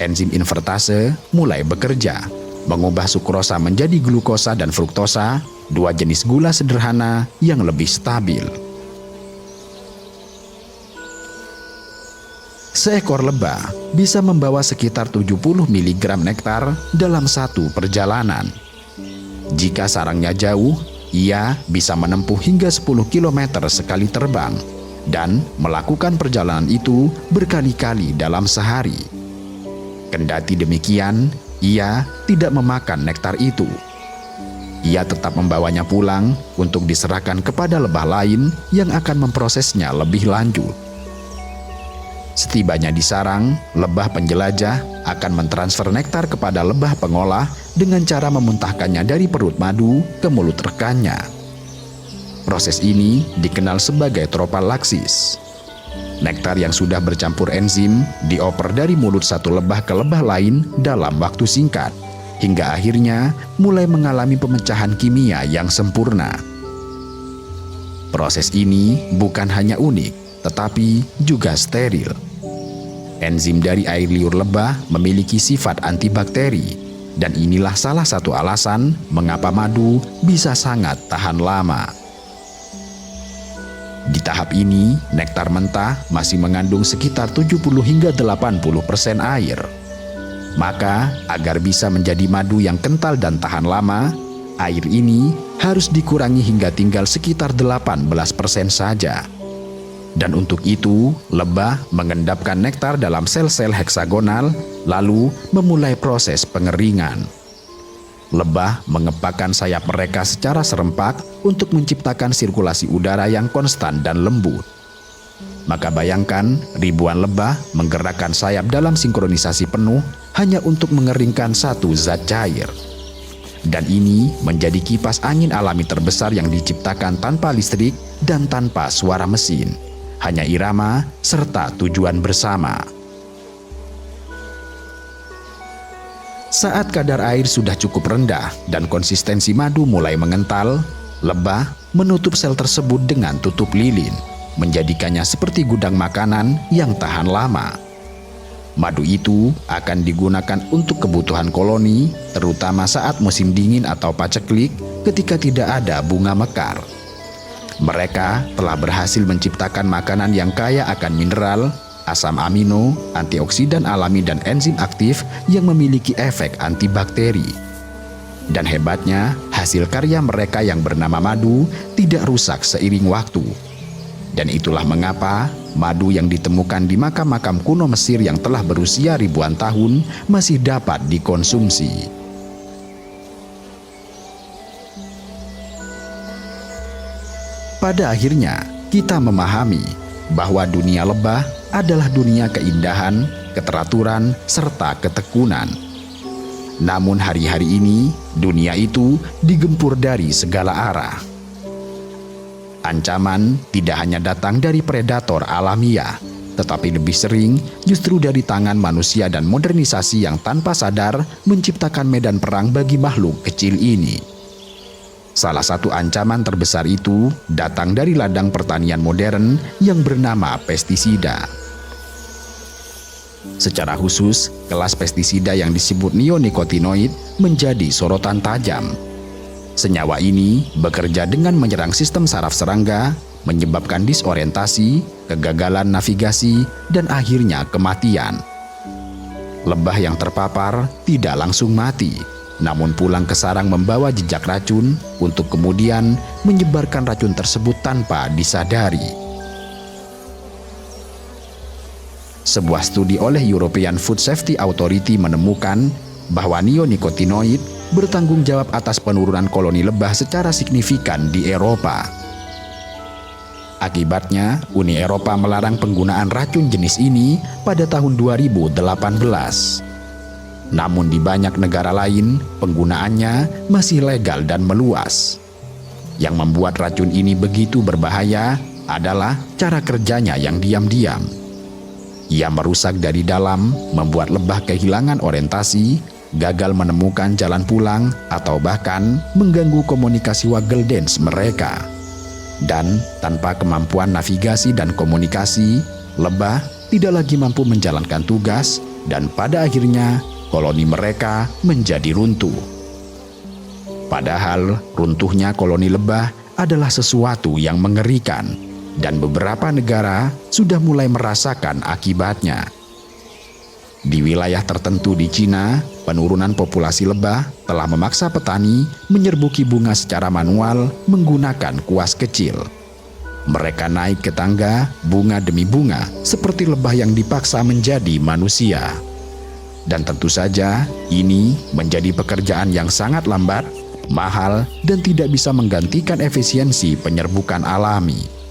Enzim invertase mulai bekerja, mengubah sukrosa menjadi glukosa dan fruktosa, dua jenis gula sederhana yang lebih stabil. Seekor lebah bisa membawa sekitar 70 mg nektar dalam satu perjalanan. Jika sarangnya jauh, ia bisa menempuh hingga 10 km sekali terbang dan melakukan perjalanan itu berkali-kali dalam sehari. Kendati demikian, ia tidak memakan nektar itu. Ia tetap membawanya pulang untuk diserahkan kepada lebah lain yang akan memprosesnya lebih lanjut. Setibanya di sarang, lebah penjelajah akan mentransfer nektar kepada lebah pengolah dengan cara memuntahkannya dari perut madu ke mulut rekannya. Proses ini dikenal sebagai tropalaksis. Nektar yang sudah bercampur enzim dioper dari mulut satu lebah ke lebah lain dalam waktu singkat, hingga akhirnya mulai mengalami pemecahan kimia yang sempurna. Proses ini bukan hanya unik, tetapi juga steril. Enzim dari air liur lebah memiliki sifat antibakteri, dan inilah salah satu alasan mengapa madu bisa sangat tahan lama. Di tahap ini, nektar mentah masih mengandung sekitar 70 hingga 80% air. Maka, agar bisa menjadi madu yang kental dan tahan lama, air ini harus dikurangi hingga tinggal sekitar 18% saja. Dan untuk itu, lebah mengendapkan nektar dalam sel-sel heksagonal, lalu memulai proses pengeringan. Lebah mengepakkan sayap mereka secara serempak untuk menciptakan sirkulasi udara yang konstan dan lembut. Maka bayangkan, ribuan lebah menggerakkan sayap dalam sinkronisasi penuh hanya untuk mengeringkan satu zat cair. Dan ini menjadi kipas angin alami terbesar yang diciptakan tanpa listrik dan tanpa suara mesin. Hanya irama serta tujuan bersama. Saat kadar air sudah cukup rendah dan konsistensi madu mulai mengental, lebah menutup sel tersebut dengan tutup lilin, menjadikannya seperti gudang makanan yang tahan lama. Madu itu akan digunakan untuk kebutuhan koloni, terutama saat musim dingin atau paceklik ketika tidak ada bunga mekar. Mereka telah berhasil menciptakan makanan yang kaya akan mineral, asam amino, antioksidan alami dan enzim aktif yang memiliki efek antibakteri. Dan hebatnya, hasil karya mereka yang bernama madu tidak rusak seiring waktu. Dan itulah mengapa madu yang ditemukan di makam-makam kuno Mesir yang telah berusia ribuan tahun masih dapat dikonsumsi. Pada akhirnya, kita memahami bahwa dunia lebah adalah dunia keindahan, keteraturan, serta ketekunan. Namun hari-hari ini, dunia itu digempur dari segala arah. Ancaman tidak hanya datang dari predator alamiah, tetapi lebih sering justru dari tangan manusia dan modernisasi yang tanpa sadar menciptakan medan perang bagi makhluk kecil ini. Salah satu ancaman terbesar itu datang dari ladang pertanian modern yang bernama pestisida. Secara khusus, kelas pestisida yang disebut neonicotinoid menjadi sorotan tajam. Senyawa ini bekerja dengan menyerang sistem saraf serangga, menyebabkan disorientasi, kegagalan navigasi, dan akhirnya kematian. Lebah yang terpapar tidak langsung mati, namun pulang ke sarang membawa jejak racun untuk kemudian menyebarkan racun tersebut tanpa disadari. Sebuah studi oleh European Food Safety Authority menemukan bahwa neonicotinoid bertanggung jawab atas penurunan koloni lebah secara signifikan di Eropa. Akibatnya, Uni Eropa melarang penggunaan racun jenis ini pada tahun 2018. Namun di banyak negara lain, penggunaannya masih legal dan meluas. Yang membuat racun ini begitu berbahaya adalah cara kerjanya yang diam-diam. Ia merusak dari dalam, membuat lebah kehilangan orientasi, gagal menemukan jalan pulang, atau bahkan mengganggu komunikasi waggle dance mereka. Dan tanpa kemampuan navigasi dan komunikasi, lebah tidak lagi mampu menjalankan tugas, dan pada akhirnya koloni mereka menjadi runtuh. Padahal runtuhnya koloni lebah adalah sesuatu yang mengerikan, dan beberapa negara sudah mulai merasakan akibatnya. Di wilayah tertentu di Cina, penurunan populasi lebah telah memaksa petani menyerbuki bunga secara manual menggunakan kuas kecil. Mereka naik ke tangga bunga demi bunga seperti lebah yang dipaksa menjadi manusia. Dan tentu saja ini menjadi pekerjaan yang sangat lambat, mahal, dan tidak bisa menggantikan efisiensi penyerbukan alami.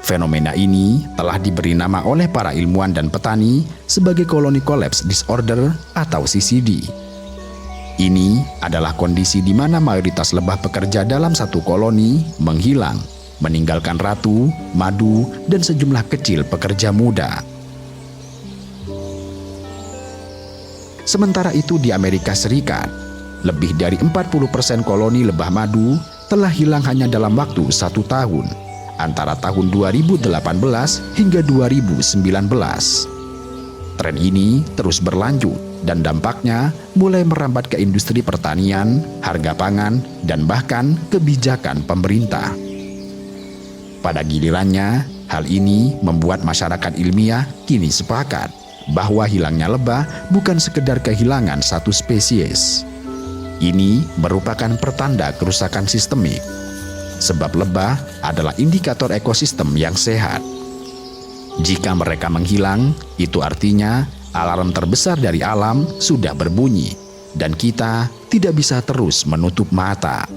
Fenomena ini telah diberi nama oleh para ilmuwan dan petani sebagai Colony Collapse Disorder atau CCD. Ini adalah kondisi di mana mayoritas lebah pekerja dalam satu koloni menghilang, meninggalkan ratu, madu, dan sejumlah kecil pekerja muda. Sementara itu di Amerika Serikat, lebih dari 40% koloni lebah madu telah hilang hanya dalam waktu 1 tahun, antara tahun 2018 hingga 2019. Tren ini terus berlanjut dan dampaknya mulai merambat ke industri pertanian, harga pangan, dan bahkan kebijakan pemerintah. Pada gilirannya, hal ini membuat masyarakat ilmiah kini sepakat bahwa hilangnya lebah bukan sekedar kehilangan satu spesies. Ini merupakan pertanda kerusakan sistemik, sebab lebah adalah indikator ekosistem yang sehat. Jika mereka menghilang, itu artinya alarm terbesar dari alam sudah berbunyi, dan kita tidak bisa terus menutup mata.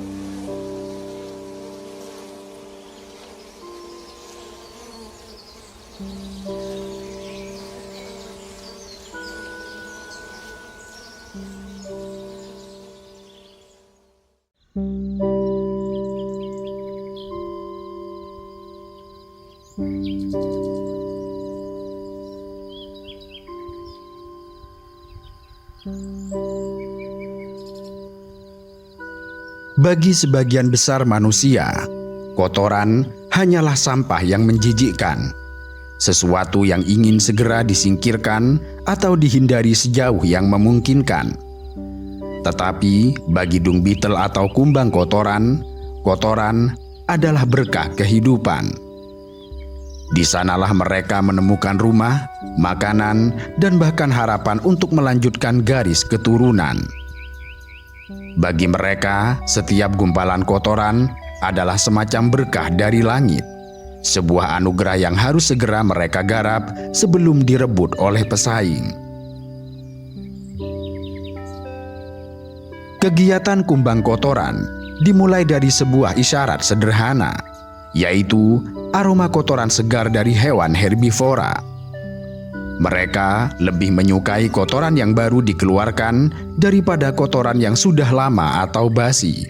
Bagi sebagian besar manusia, kotoran hanyalah sampah yang menjijikkan, sesuatu yang ingin segera disingkirkan atau dihindari sejauh yang memungkinkan. Tetapi bagi dung beetle atau kumbang kotoran, kotoran adalah berkah kehidupan. Di sanalah mereka menemukan rumah, makanan, dan bahkan harapan untuk melanjutkan garis keturunan. Bagi mereka, setiap gumpalan kotoran adalah semacam berkah dari langit, sebuah anugerah yang harus segera mereka garap sebelum direbut oleh pesaing. Kegiatan kumbang kotoran dimulai dari sebuah isyarat sederhana, yaitu aroma kotoran segar dari hewan herbivora. Mereka lebih menyukai kotoran yang baru dikeluarkan daripada kotoran yang sudah lama atau basi.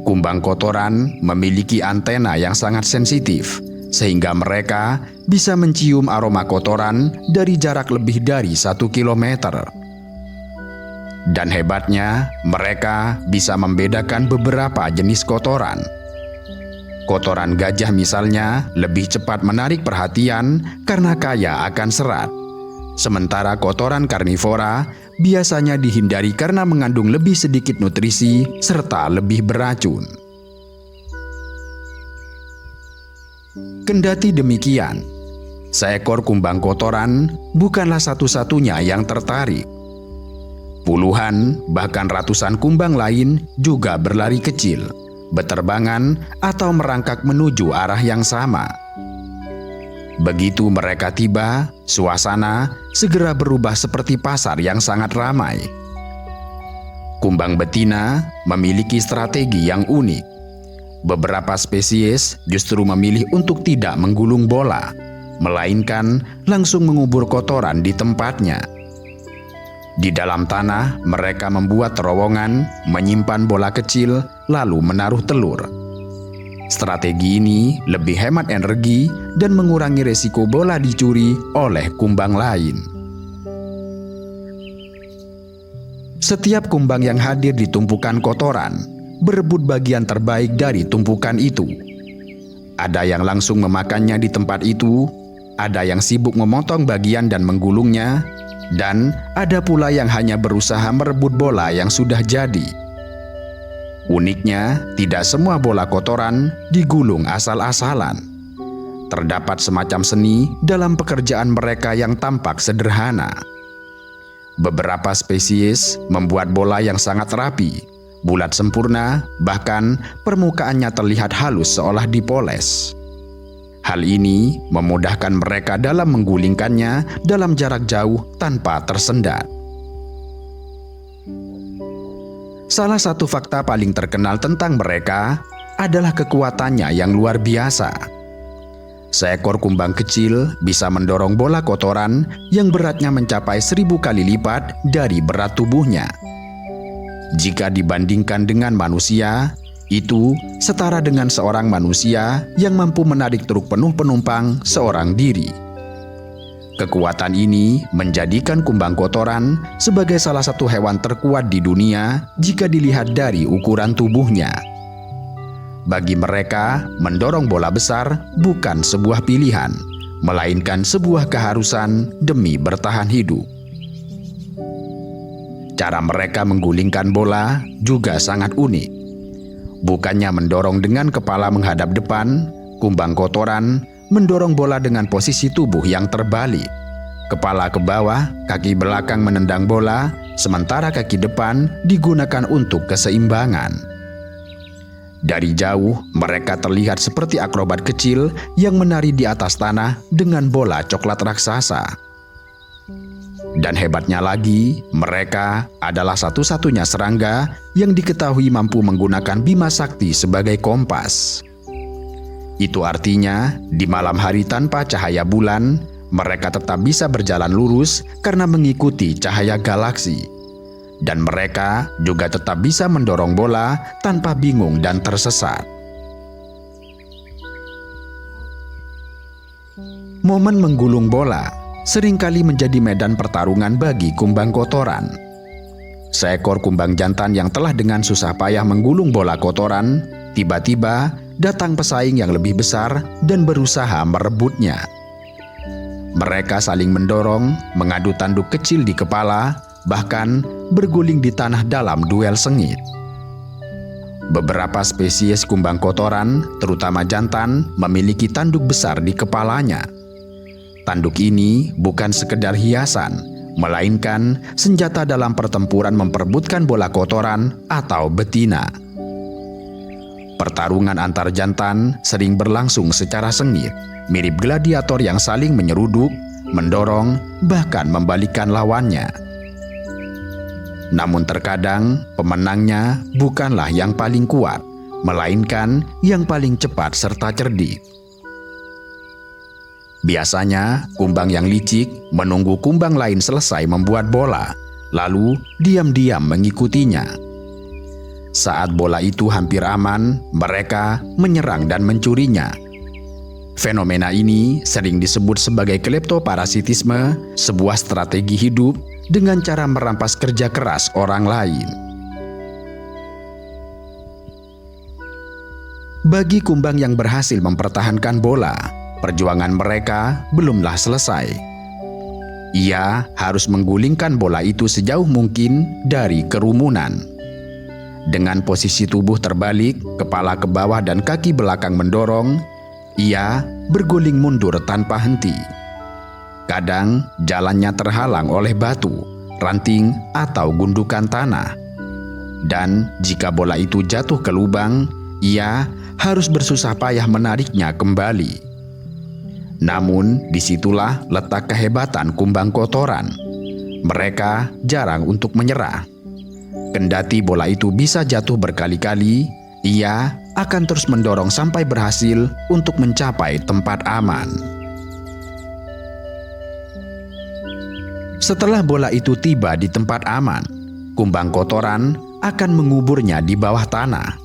Kumbang kotoran memiliki antena yang sangat sensitif, sehingga mereka bisa mencium aroma kotoran dari jarak lebih dari 1 kilometer. Dan hebatnya, mereka bisa membedakan beberapa jenis kotoran. Kotoran gajah misalnya lebih cepat menarik perhatian karena kaya akan serat. Sementara kotoran karnivora biasanya dihindari karena mengandung lebih sedikit nutrisi serta lebih beracun. Kendati demikian, seekor kumbang kotoran bukanlah satu-satunya yang tertarik. Puluhan bahkan ratusan kumbang lain juga berlari kecil, beterbangan, atau merangkak menuju arah yang sama. Begitu mereka tiba, suasana segera berubah seperti pasar yang sangat ramai. Kumbang betina memiliki strategi yang unik. Beberapa spesies justru memilih untuk tidak menggulung bola, melainkan langsung mengubur kotoran di tempatnya. Di dalam tanah, mereka membuat terowongan, menyimpan bola kecil, lalu menaruh telur. Strategi ini lebih hemat energi dan mengurangi resiko bola dicuri oleh kumbang lain. Setiap kumbang yang hadir di tumpukan kotoran berebut bagian terbaik dari tumpukan itu. Ada yang langsung memakannya di tempat itu, ada yang sibuk memotong bagian dan menggulungnya, dan ada pula yang hanya berusaha merebut bola yang sudah jadi. Uniknya, tidak semua bola kotoran digulung asal-asalan. Terdapat semacam seni dalam pekerjaan mereka yang tampak sederhana. Beberapa spesies membuat bola yang sangat rapi, bulat sempurna, bahkan permukaannya terlihat halus seolah dipoles. Hal ini memudahkan mereka dalam menggulingkannya dalam jarak jauh tanpa tersendat. Salah satu fakta paling terkenal tentang mereka adalah kekuatannya yang luar biasa. Seekor kumbang kecil bisa mendorong bola kotoran yang beratnya mencapai 1000 kali lipat dari berat tubuhnya. Jika dibandingkan dengan manusia, itu setara dengan seorang manusia yang mampu menarik truk penuh penumpang seorang diri. Kekuatan ini menjadikan kumbang kotoran sebagai salah satu hewan terkuat di dunia jika dilihat dari ukuran tubuhnya. Bagi mereka, mendorong bola besar bukan sebuah pilihan, melainkan sebuah keharusan demi bertahan hidup. Cara mereka menggulingkan bola juga sangat unik. Bukannya mendorong dengan kepala menghadap depan, kumbang kotoran mendorong bola dengan posisi tubuh yang terbalik. Kepala ke bawah, kaki belakang menendang bola, sementara kaki depan digunakan untuk keseimbangan. Dari jauh, mereka terlihat seperti akrobat kecil yang menari di atas tanah dengan bola coklat raksasa. Dan hebatnya lagi, mereka adalah satu-satunya serangga yang diketahui mampu menggunakan Bima Sakti sebagai kompas. Itu artinya, di malam hari tanpa cahaya bulan, mereka tetap bisa berjalan lurus karena mengikuti cahaya galaksi. Dan mereka juga tetap bisa mendorong bola tanpa bingung dan tersesat. Momen menggulung bola seringkali menjadi medan pertarungan bagi kumbang kotoran. Seekor kumbang jantan yang telah dengan susah payah menggulung bola kotoran, tiba-tiba datang pesaing yang lebih besar dan berusaha merebutnya. Mereka saling mendorong, mengadu tanduk kecil di kepala, bahkan berguling di tanah dalam duel sengit. Beberapa spesies kumbang kotoran, terutama jantan, memiliki tanduk besar di kepalanya. Tanduk ini bukan sekedar hiasan, melainkan senjata dalam pertempuran memperebutkan bola kotoran atau betina. Pertarungan antar jantan sering berlangsung secara sengit, mirip gladiator yang saling menyeruduk, mendorong, bahkan membalikkan lawannya. Namun terkadang pemenangnya bukanlah yang paling kuat, melainkan yang paling cepat serta cerdik. Biasanya, kumbang yang licik menunggu kumbang lain selesai membuat bola, lalu diam-diam mengikutinya. Saat bola itu hampir aman, mereka menyerang dan mencurinya. Fenomena ini sering disebut sebagai kleptoparasitisme, sebuah strategi hidup dengan cara merampas kerja keras orang lain. Bagi kumbang yang berhasil mempertahankan bola, perjuangan mereka belumlah selesai. Ia harus menggulingkan bola itu sejauh mungkin dari kerumunan. Dengan posisi tubuh terbalik, kepala ke bawah dan kaki belakang mendorong, ia berguling mundur tanpa henti. Kadang jalannya terhalang oleh batu, ranting, atau gundukan tanah. Dan jika bola itu jatuh ke lubang, ia harus bersusah payah menariknya kembali. Namun disitulah letak kehebatan kumbang kotoran. Mereka jarang untuk menyerah. Kendati bola itu bisa jatuh berkali-kali, ia akan terus mendorong sampai berhasil untuk mencapai tempat aman. Setelah bola itu tiba di tempat aman, kumbang kotoran akan menguburnya di bawah tanah.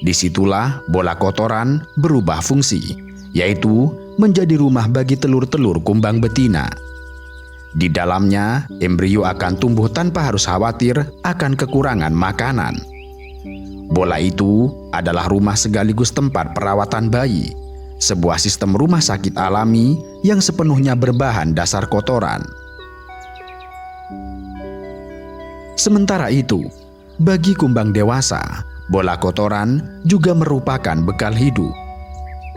Disitulah bola kotoran berubah fungsi, yaitu menjadi rumah bagi telur-telur kumbang betina. Di dalamnya, embrio akan tumbuh tanpa harus khawatir akan kekurangan makanan. Bola itu adalah rumah sekaligus tempat perawatan bayi, sebuah sistem rumah sakit alami yang sepenuhnya berbahan dasar kotoran. Sementara itu, bagi kumbang dewasa, bola kotoran juga merupakan bekal hidup.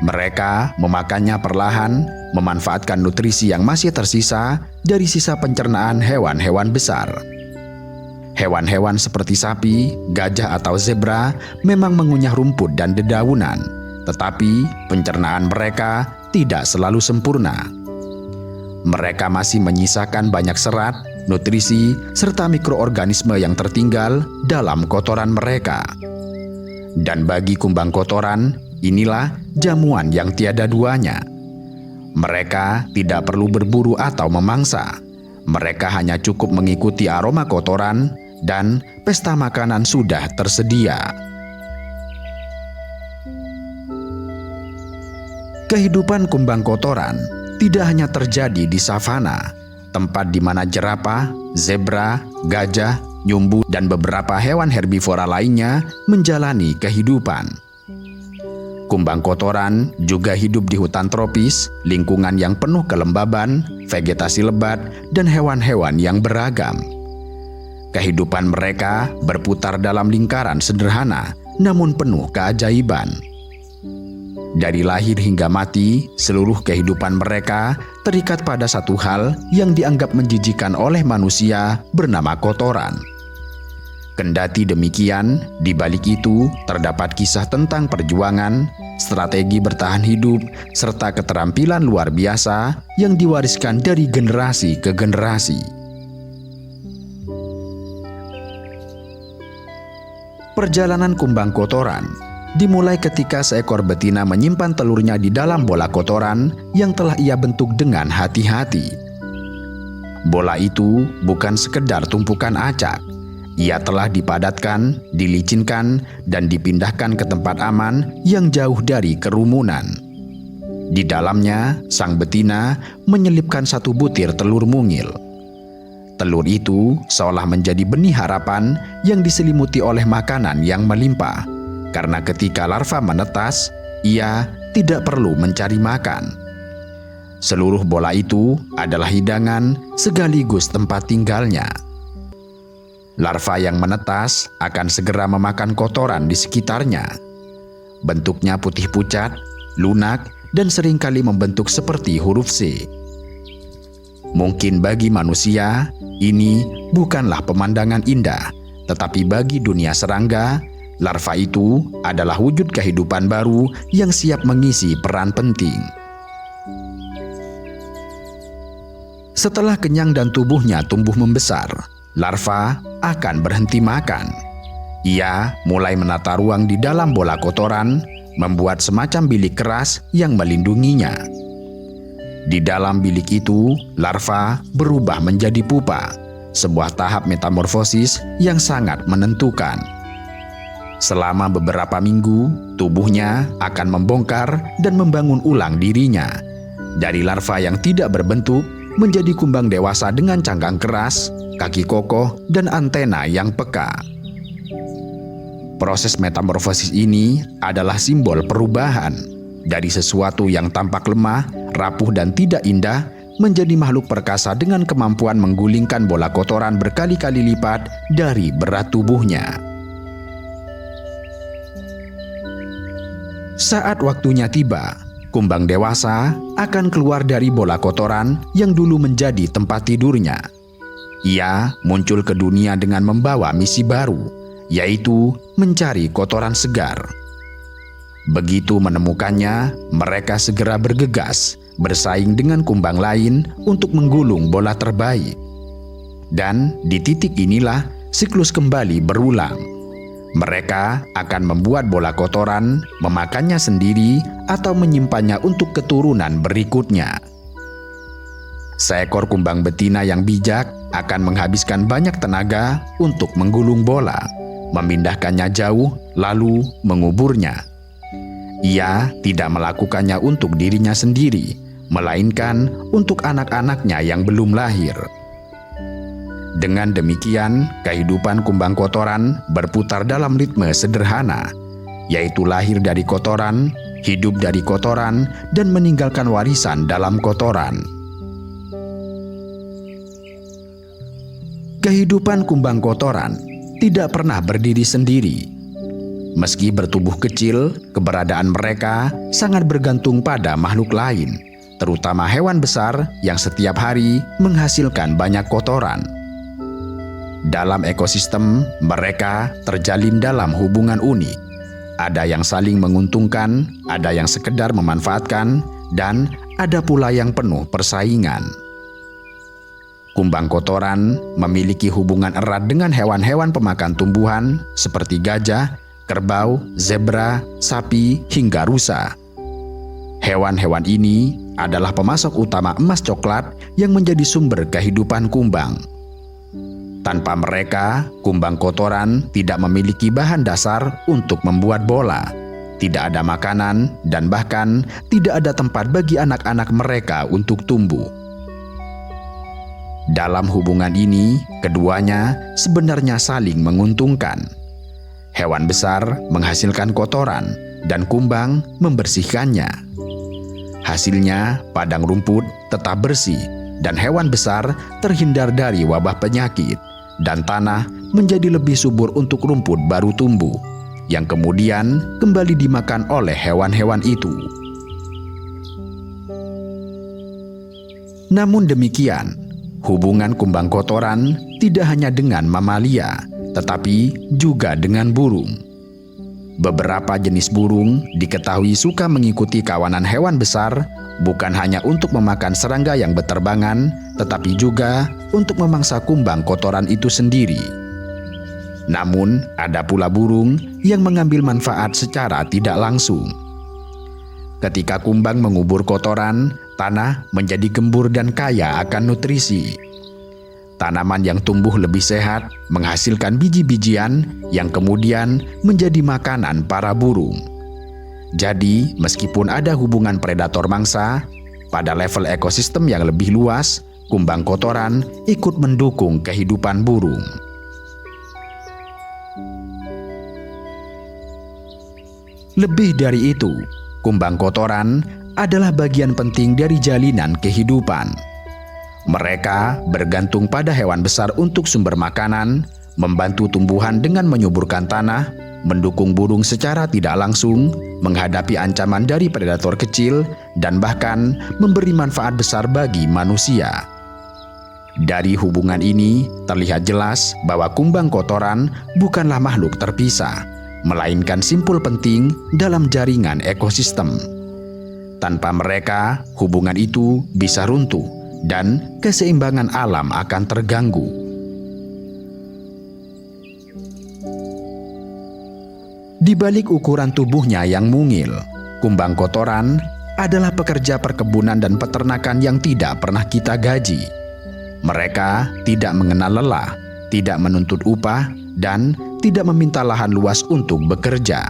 Mereka memakannya perlahan, memanfaatkan nutrisi yang masih tersisa dari sisa pencernaan hewan-hewan besar. Hewan-hewan seperti sapi, gajah atau zebra memang mengunyah rumput dan dedaunan, tetapi pencernaan mereka tidak selalu sempurna. Mereka masih menyisakan banyak serat, nutrisi, serta mikroorganisme yang tertinggal dalam kotoran mereka. Dan bagi kumbang kotoran, inilah jamuan yang tiada duanya. Mereka tidak perlu berburu atau memangsa. Mereka hanya cukup mengikuti aroma kotoran dan pesta makanan sudah tersedia. Kehidupan kumbang kotoran tidak hanya terjadi di savana, tempat di mana jerapah, zebra, gajah, nyumbu, dan beberapa hewan herbivora lainnya menjalani kehidupan. Kumbang kotoran juga hidup di hutan tropis, lingkungan yang penuh kelembaban, vegetasi lebat, dan hewan-hewan yang beragam. Kehidupan mereka berputar dalam lingkaran sederhana, namun penuh keajaiban. Dari lahir hingga mati, seluruh kehidupan mereka terikat pada satu hal yang dianggap menjijikan oleh manusia bernama kotoran. Kendati demikian, di balik itu terdapat kisah tentang perjuangan, strategi bertahan hidup, serta keterampilan luar biasa yang diwariskan dari generasi ke generasi. Perjalanan kumbang kotoran dimulai ketika seekor betina menyimpan telurnya di dalam bola kotoran yang telah ia bentuk dengan hati-hati. Bola itu bukan sekedar tumpukan acak. Ia telah dipadatkan, dilicinkan, dan dipindahkan ke tempat aman yang jauh dari kerumunan. Di dalamnya, sang betina menyelipkan satu butir telur mungil. Telur itu seolah menjadi benih harapan yang diselimuti oleh makanan yang melimpah, karena ketika larva menetas, ia tidak perlu mencari makan. Seluruh bola itu adalah hidangan sekaligus tempat tinggalnya. Larva yang menetas akan segera memakan kotoran di sekitarnya. Bentuknya putih pucat, lunak, dan seringkali membentuk seperti huruf C. Mungkin bagi manusia, ini bukanlah pemandangan indah, tetapi bagi dunia serangga, larva itu adalah wujud kehidupan baru yang siap mengisi peran penting. Setelah kenyang dan tubuhnya tumbuh membesar, larva akan berhenti makan. Ia mulai menata ruang di dalam bola kotoran, membuat semacam bilik keras yang melindunginya. Di dalam bilik itu, larva berubah menjadi pupa, sebuah tahap metamorfosis yang sangat menentukan. Selama beberapa minggu, tubuhnya akan membongkar dan membangun ulang dirinya. Dari larva yang tidak berbentuk, menjadi kumbang dewasa dengan cangkang keras, kaki kokoh, dan antena yang peka. Proses metamorfosis ini adalah simbol perubahan dari sesuatu yang tampak lemah, rapuh, dan tidak indah menjadi makhluk perkasa dengan kemampuan menggulingkan bola kotoran berkali-kali lipat dari berat tubuhnya. Saat waktunya tiba, kumbang dewasa akan keluar dari bola kotoran yang dulu menjadi tempat tidurnya. Ia muncul ke dunia dengan membawa misi baru, yaitu mencari kotoran segar. Begitu menemukannya, mereka segera bergegas, bersaing dengan kumbang lain untuk menggulung bola terbaik. Dan di titik inilah siklus kembali berulang. Mereka akan membuat bola kotoran, memakannya sendiri, atau menyimpannya untuk keturunan berikutnya. Seekor kumbang betina yang bijak akan menghabiskan banyak tenaga untuk menggulung bola. memindahkannya jauh, lalu menguburnya. Ia tidak melakukannya untuk dirinya sendiri, melainkan untuk anak-anaknya yang belum lahir. Dengan demikian, kehidupan kumbang kotoran berputar dalam ritme sederhana, yaitu lahir dari kotoran, hidup dari kotoran, dan meninggalkan warisan dalam kotoran. Kehidupan kumbang kotoran tidak pernah berdiri sendiri. Meski bertubuh kecil, keberadaan mereka sangat bergantung pada makhluk lain, terutama hewan besar yang setiap hari menghasilkan banyak kotoran. Dalam ekosistem, mereka terjalin dalam hubungan unik. Ada yang saling menguntungkan, ada yang sekedar memanfaatkan, dan ada pula yang penuh persaingan. Kumbang kotoran memiliki hubungan erat dengan hewan-hewan pemakan tumbuhan seperti gajah, kerbau, zebra, sapi, hingga rusa. Hewan-hewan ini adalah pemasok utama emas coklat yang menjadi sumber kehidupan kumbang. Tanpa mereka, kumbang kotoran tidak memiliki bahan dasar untuk membuat bola, tidak ada makanan, dan bahkan tidak ada tempat bagi anak-anak mereka untuk tumbuh. Dalam hubungan ini, keduanya sebenarnya saling menguntungkan. Hewan besar menghasilkan kotoran, dan kumbang membersihkannya. Hasilnya, padang rumput tetap bersih, dan hewan besar terhindar dari wabah penyakit, dan tanah menjadi lebih subur untuk rumput baru tumbuh, yang kemudian kembali dimakan oleh hewan-hewan itu. Namun demikian, hubungan kumbang kotoran tidak hanya dengan mamalia, tetapi juga dengan burung. Beberapa jenis burung diketahui suka mengikuti kawanan hewan besar, bukan hanya untuk memakan serangga yang berterbangan, tetapi juga untuk memangsa kumbang kotoran itu sendiri. Namun, ada pula burung yang mengambil manfaat secara tidak langsung. Ketika kumbang mengubur kotoran, tanah menjadi gembur dan kaya akan nutrisi. Tanaman yang tumbuh lebih sehat menghasilkan biji-bijian yang kemudian menjadi makanan para burung. Jadi, meskipun ada hubungan predator mangsa, pada level ekosistem yang lebih luas, kumbang kotoran ikut mendukung kehidupan burung. Lebih dari itu, kumbang kotoran adalah bagian penting dari jalinan kehidupan. Mereka bergantung pada hewan besar untuk sumber makanan, membantu tumbuhan dengan menyuburkan tanah, mendukung burung secara tidak langsung, menghadapi ancaman dari predator kecil, dan bahkan memberi manfaat besar bagi manusia. Dari hubungan ini, terlihat jelas bahwa kumbang kotoran bukanlah makhluk terpisah, melainkan simpul penting dalam jaringan ekosistem. Tanpa mereka, hubungan itu bisa runtuh dan keseimbangan alam akan terganggu. Di balik ukuran tubuhnya yang mungil, kumbang kotoran adalah pekerja perkebunan dan peternakan yang tidak pernah kita gaji. Mereka tidak mengenal lelah, tidak menuntut upah, dan tidak meminta lahan luas untuk bekerja.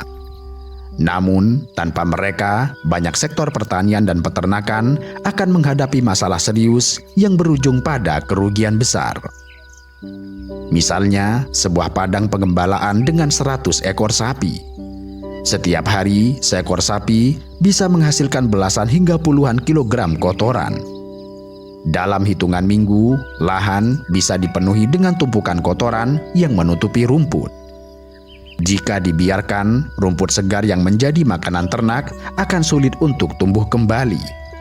Namun, tanpa mereka, banyak sektor pertanian dan peternakan akan menghadapi masalah serius yang berujung pada kerugian besar. Misalnya, sebuah padang pengembalaan dengan 100 ekor sapi. Setiap hari, seekor sapi bisa menghasilkan belasan hingga puluhan kilogram kotoran. Dalam hitungan minggu, lahan bisa dipenuhi dengan tumpukan kotoran yang menutupi rumput. Jika dibiarkan, rumput segar yang menjadi makanan ternak akan sulit untuk tumbuh kembali,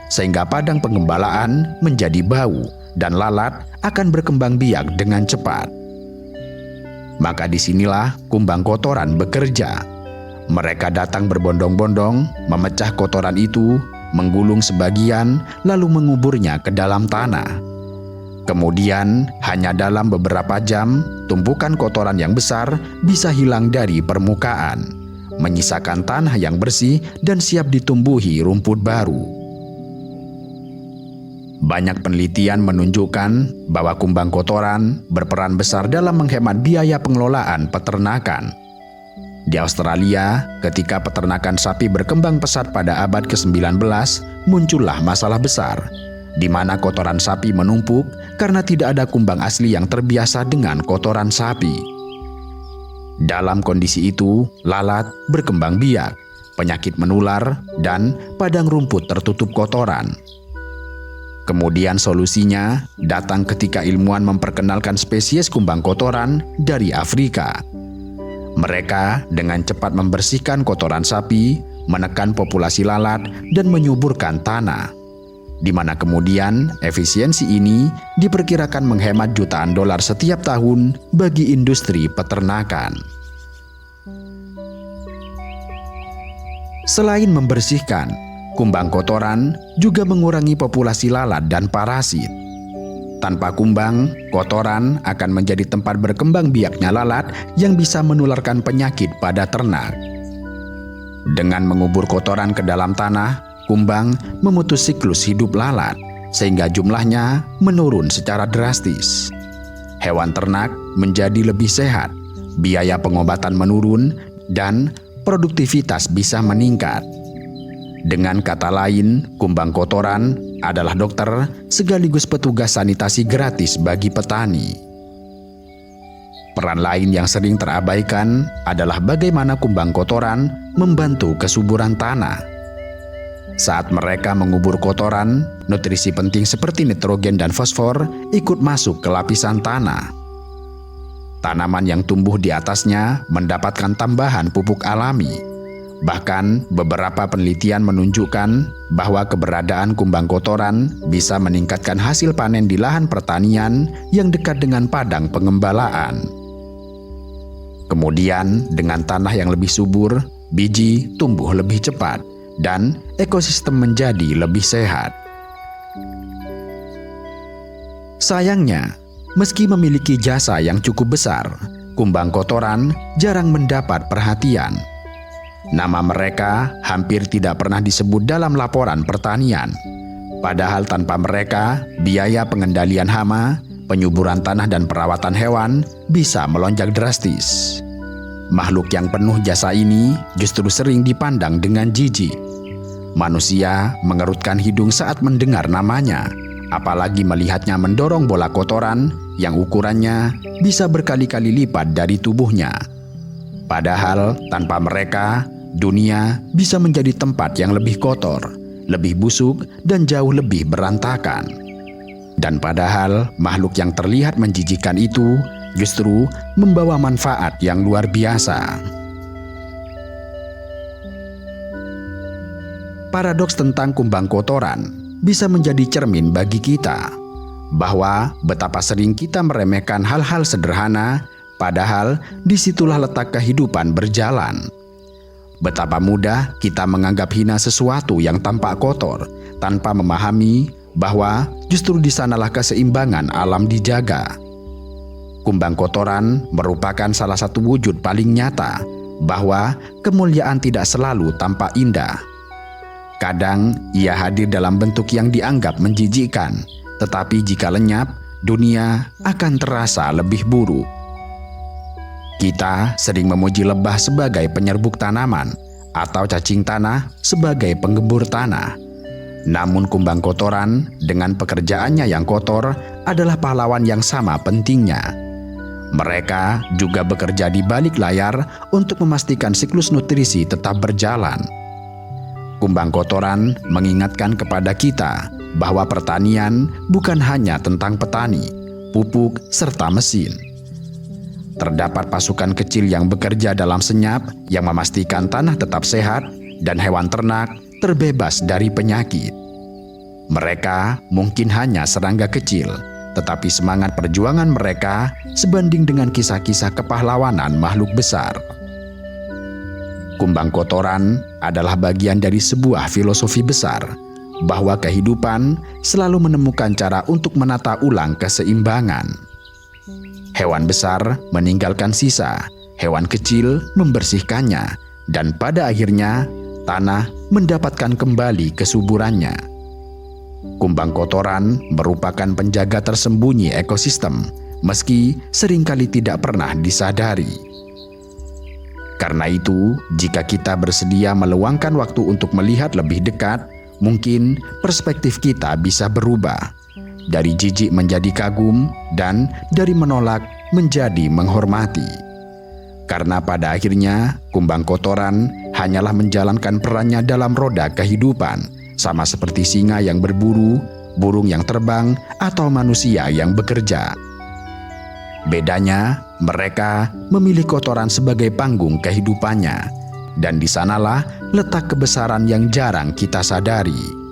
sehingga padang pengembalaan menjadi bau dan lalat akan berkembang biak dengan cepat. Maka disinilah kumbang kotoran bekerja. Mereka datang berbondong-bondong, memecah kotoran itu, menggulung sebagian, lalu menguburnya ke dalam tanah. Kemudian, hanya dalam beberapa jam, tumpukan kotoran yang besar bisa hilang dari permukaan, menyisakan tanah yang bersih dan siap ditumbuhi rumput baru. Banyak penelitian menunjukkan bahwa kumbang kotoran berperan besar dalam menghemat biaya pengelolaan peternakan. Di Australia, ketika peternakan sapi berkembang pesat pada abad ke-19, muncullah masalah besar, di mana kotoran sapi menumpuk karena tidak ada kumbang asli yang terbiasa dengan kotoran sapi. Dalam kondisi itu, lalat berkembang biak, penyakit menular, dan padang rumput tertutup kotoran. Kemudian solusinya datang ketika ilmuwan memperkenalkan spesies kumbang kotoran dari Afrika. Mereka dengan cepat membersihkan kotoran sapi, menekan populasi lalat, dan menyuburkan tanah. Di mana kemudian efisiensi ini diperkirakan menghemat jutaan dolar setiap tahun bagi industri peternakan. Selain membersihkan, kumbang kotoran juga mengurangi populasi lalat dan parasit. Tanpa kumbang, kotoran akan menjadi tempat berkembang biaknya lalat yang bisa menularkan penyakit pada ternak. Dengan mengubur kotoran ke dalam tanah, kumbang memutus siklus hidup lalat, sehingga jumlahnya menurun secara drastis. Hewan ternak menjadi lebih sehat, biaya pengobatan menurun, dan produktivitas bisa meningkat. Dengan kata lain, kumbang kotoran adalah dokter sekaligus petugas sanitasi gratis bagi petani. Peran lain yang sering terabaikan adalah bagaimana kumbang kotoran membantu kesuburan tanah. Saat mereka mengubur kotoran, nutrisi penting seperti nitrogen dan fosfor ikut masuk ke lapisan tanah. Tanaman yang tumbuh di atasnya mendapatkan tambahan pupuk alami. Bahkan, beberapa penelitian menunjukkan bahwa keberadaan kumbang kotoran bisa meningkatkan hasil panen di lahan pertanian yang dekat dengan padang pengembalaan. Kemudian, dengan tanah yang lebih subur, biji tumbuh lebih cepat, dan ekosistem menjadi lebih sehat. Sayangnya, meski memiliki jasa yang cukup besar, kumbang kotoran jarang mendapat perhatian. Nama mereka hampir tidak pernah disebut dalam laporan pertanian. Padahal tanpa mereka, biaya pengendalian hama, penyuburan tanah dan perawatan hewan bisa melonjak drastis. Makhluk yang penuh jasa ini justru sering dipandang dengan jijik. Manusia mengerutkan hidung saat mendengar namanya, apalagi melihatnya mendorong bola kotoran yang ukurannya bisa berkali-kali lipat dari tubuhnya. Padahal tanpa mereka, dunia bisa menjadi tempat yang lebih kotor, lebih busuk, dan jauh lebih berantakan. Dan padahal makhluk yang terlihat menjijikkan itu justru membawa manfaat yang luar biasa. Paradoks tentang kumbang kotoran bisa menjadi cermin bagi kita, bahwa betapa sering kita meremehkan hal-hal sederhana, padahal disitulah letak kehidupan berjalan. Betapa mudah kita menganggap hina sesuatu yang tampak kotor, tanpa memahami bahwa justru di sanalah keseimbangan alam dijaga. Kumbang kotoran merupakan salah satu wujud paling nyata bahwa kemuliaan tidak selalu tampak indah. Kadang ia hadir dalam bentuk yang dianggap menjijikkan, tetapi jika lenyap, dunia akan terasa lebih buruk. Kita sering memuji lebah sebagai penyerbuk tanaman atau cacing tanah sebagai penggembur tanah. Namun kumbang kotoran dengan pekerjaannya yang kotor adalah pahlawan yang sama pentingnya. Mereka juga bekerja di balik layar untuk memastikan siklus nutrisi tetap berjalan. Kumbang kotoran mengingatkan kepada kita bahwa pertanian bukan hanya tentang petani, pupuk, serta mesin. Terdapat pasukan kecil yang bekerja dalam senyap yang memastikan tanah tetap sehat dan hewan ternak terbebas dari penyakit. Mereka mungkin hanya serangga kecil, tetapi semangat perjuangan mereka sebanding dengan kisah-kisah kepahlawanan makhluk besar. Kumbang kotoran adalah bagian dari sebuah filosofi besar, bahwa kehidupan selalu menemukan cara untuk menata ulang keseimbangan. Hewan besar meninggalkan sisa, hewan kecil membersihkannya, dan pada akhirnya tanah mendapatkan kembali kesuburannya. Kumbang kotoran merupakan penjaga tersembunyi ekosistem, meski seringkali tidak pernah disadari. Karena itu, jika kita bersedia meluangkan waktu untuk melihat lebih dekat, mungkin perspektif kita bisa berubah. Dari jijik menjadi kagum, dan dari menolak menjadi menghormati. Karena pada akhirnya, kumbang kotoran hanyalah menjalankan perannya dalam roda kehidupan, sama seperti singa yang berburu, burung yang terbang, atau manusia yang bekerja. Bedanya, mereka memilih kotoran sebagai panggung kehidupannya, dan di sanalah letak kebesaran yang jarang kita sadari.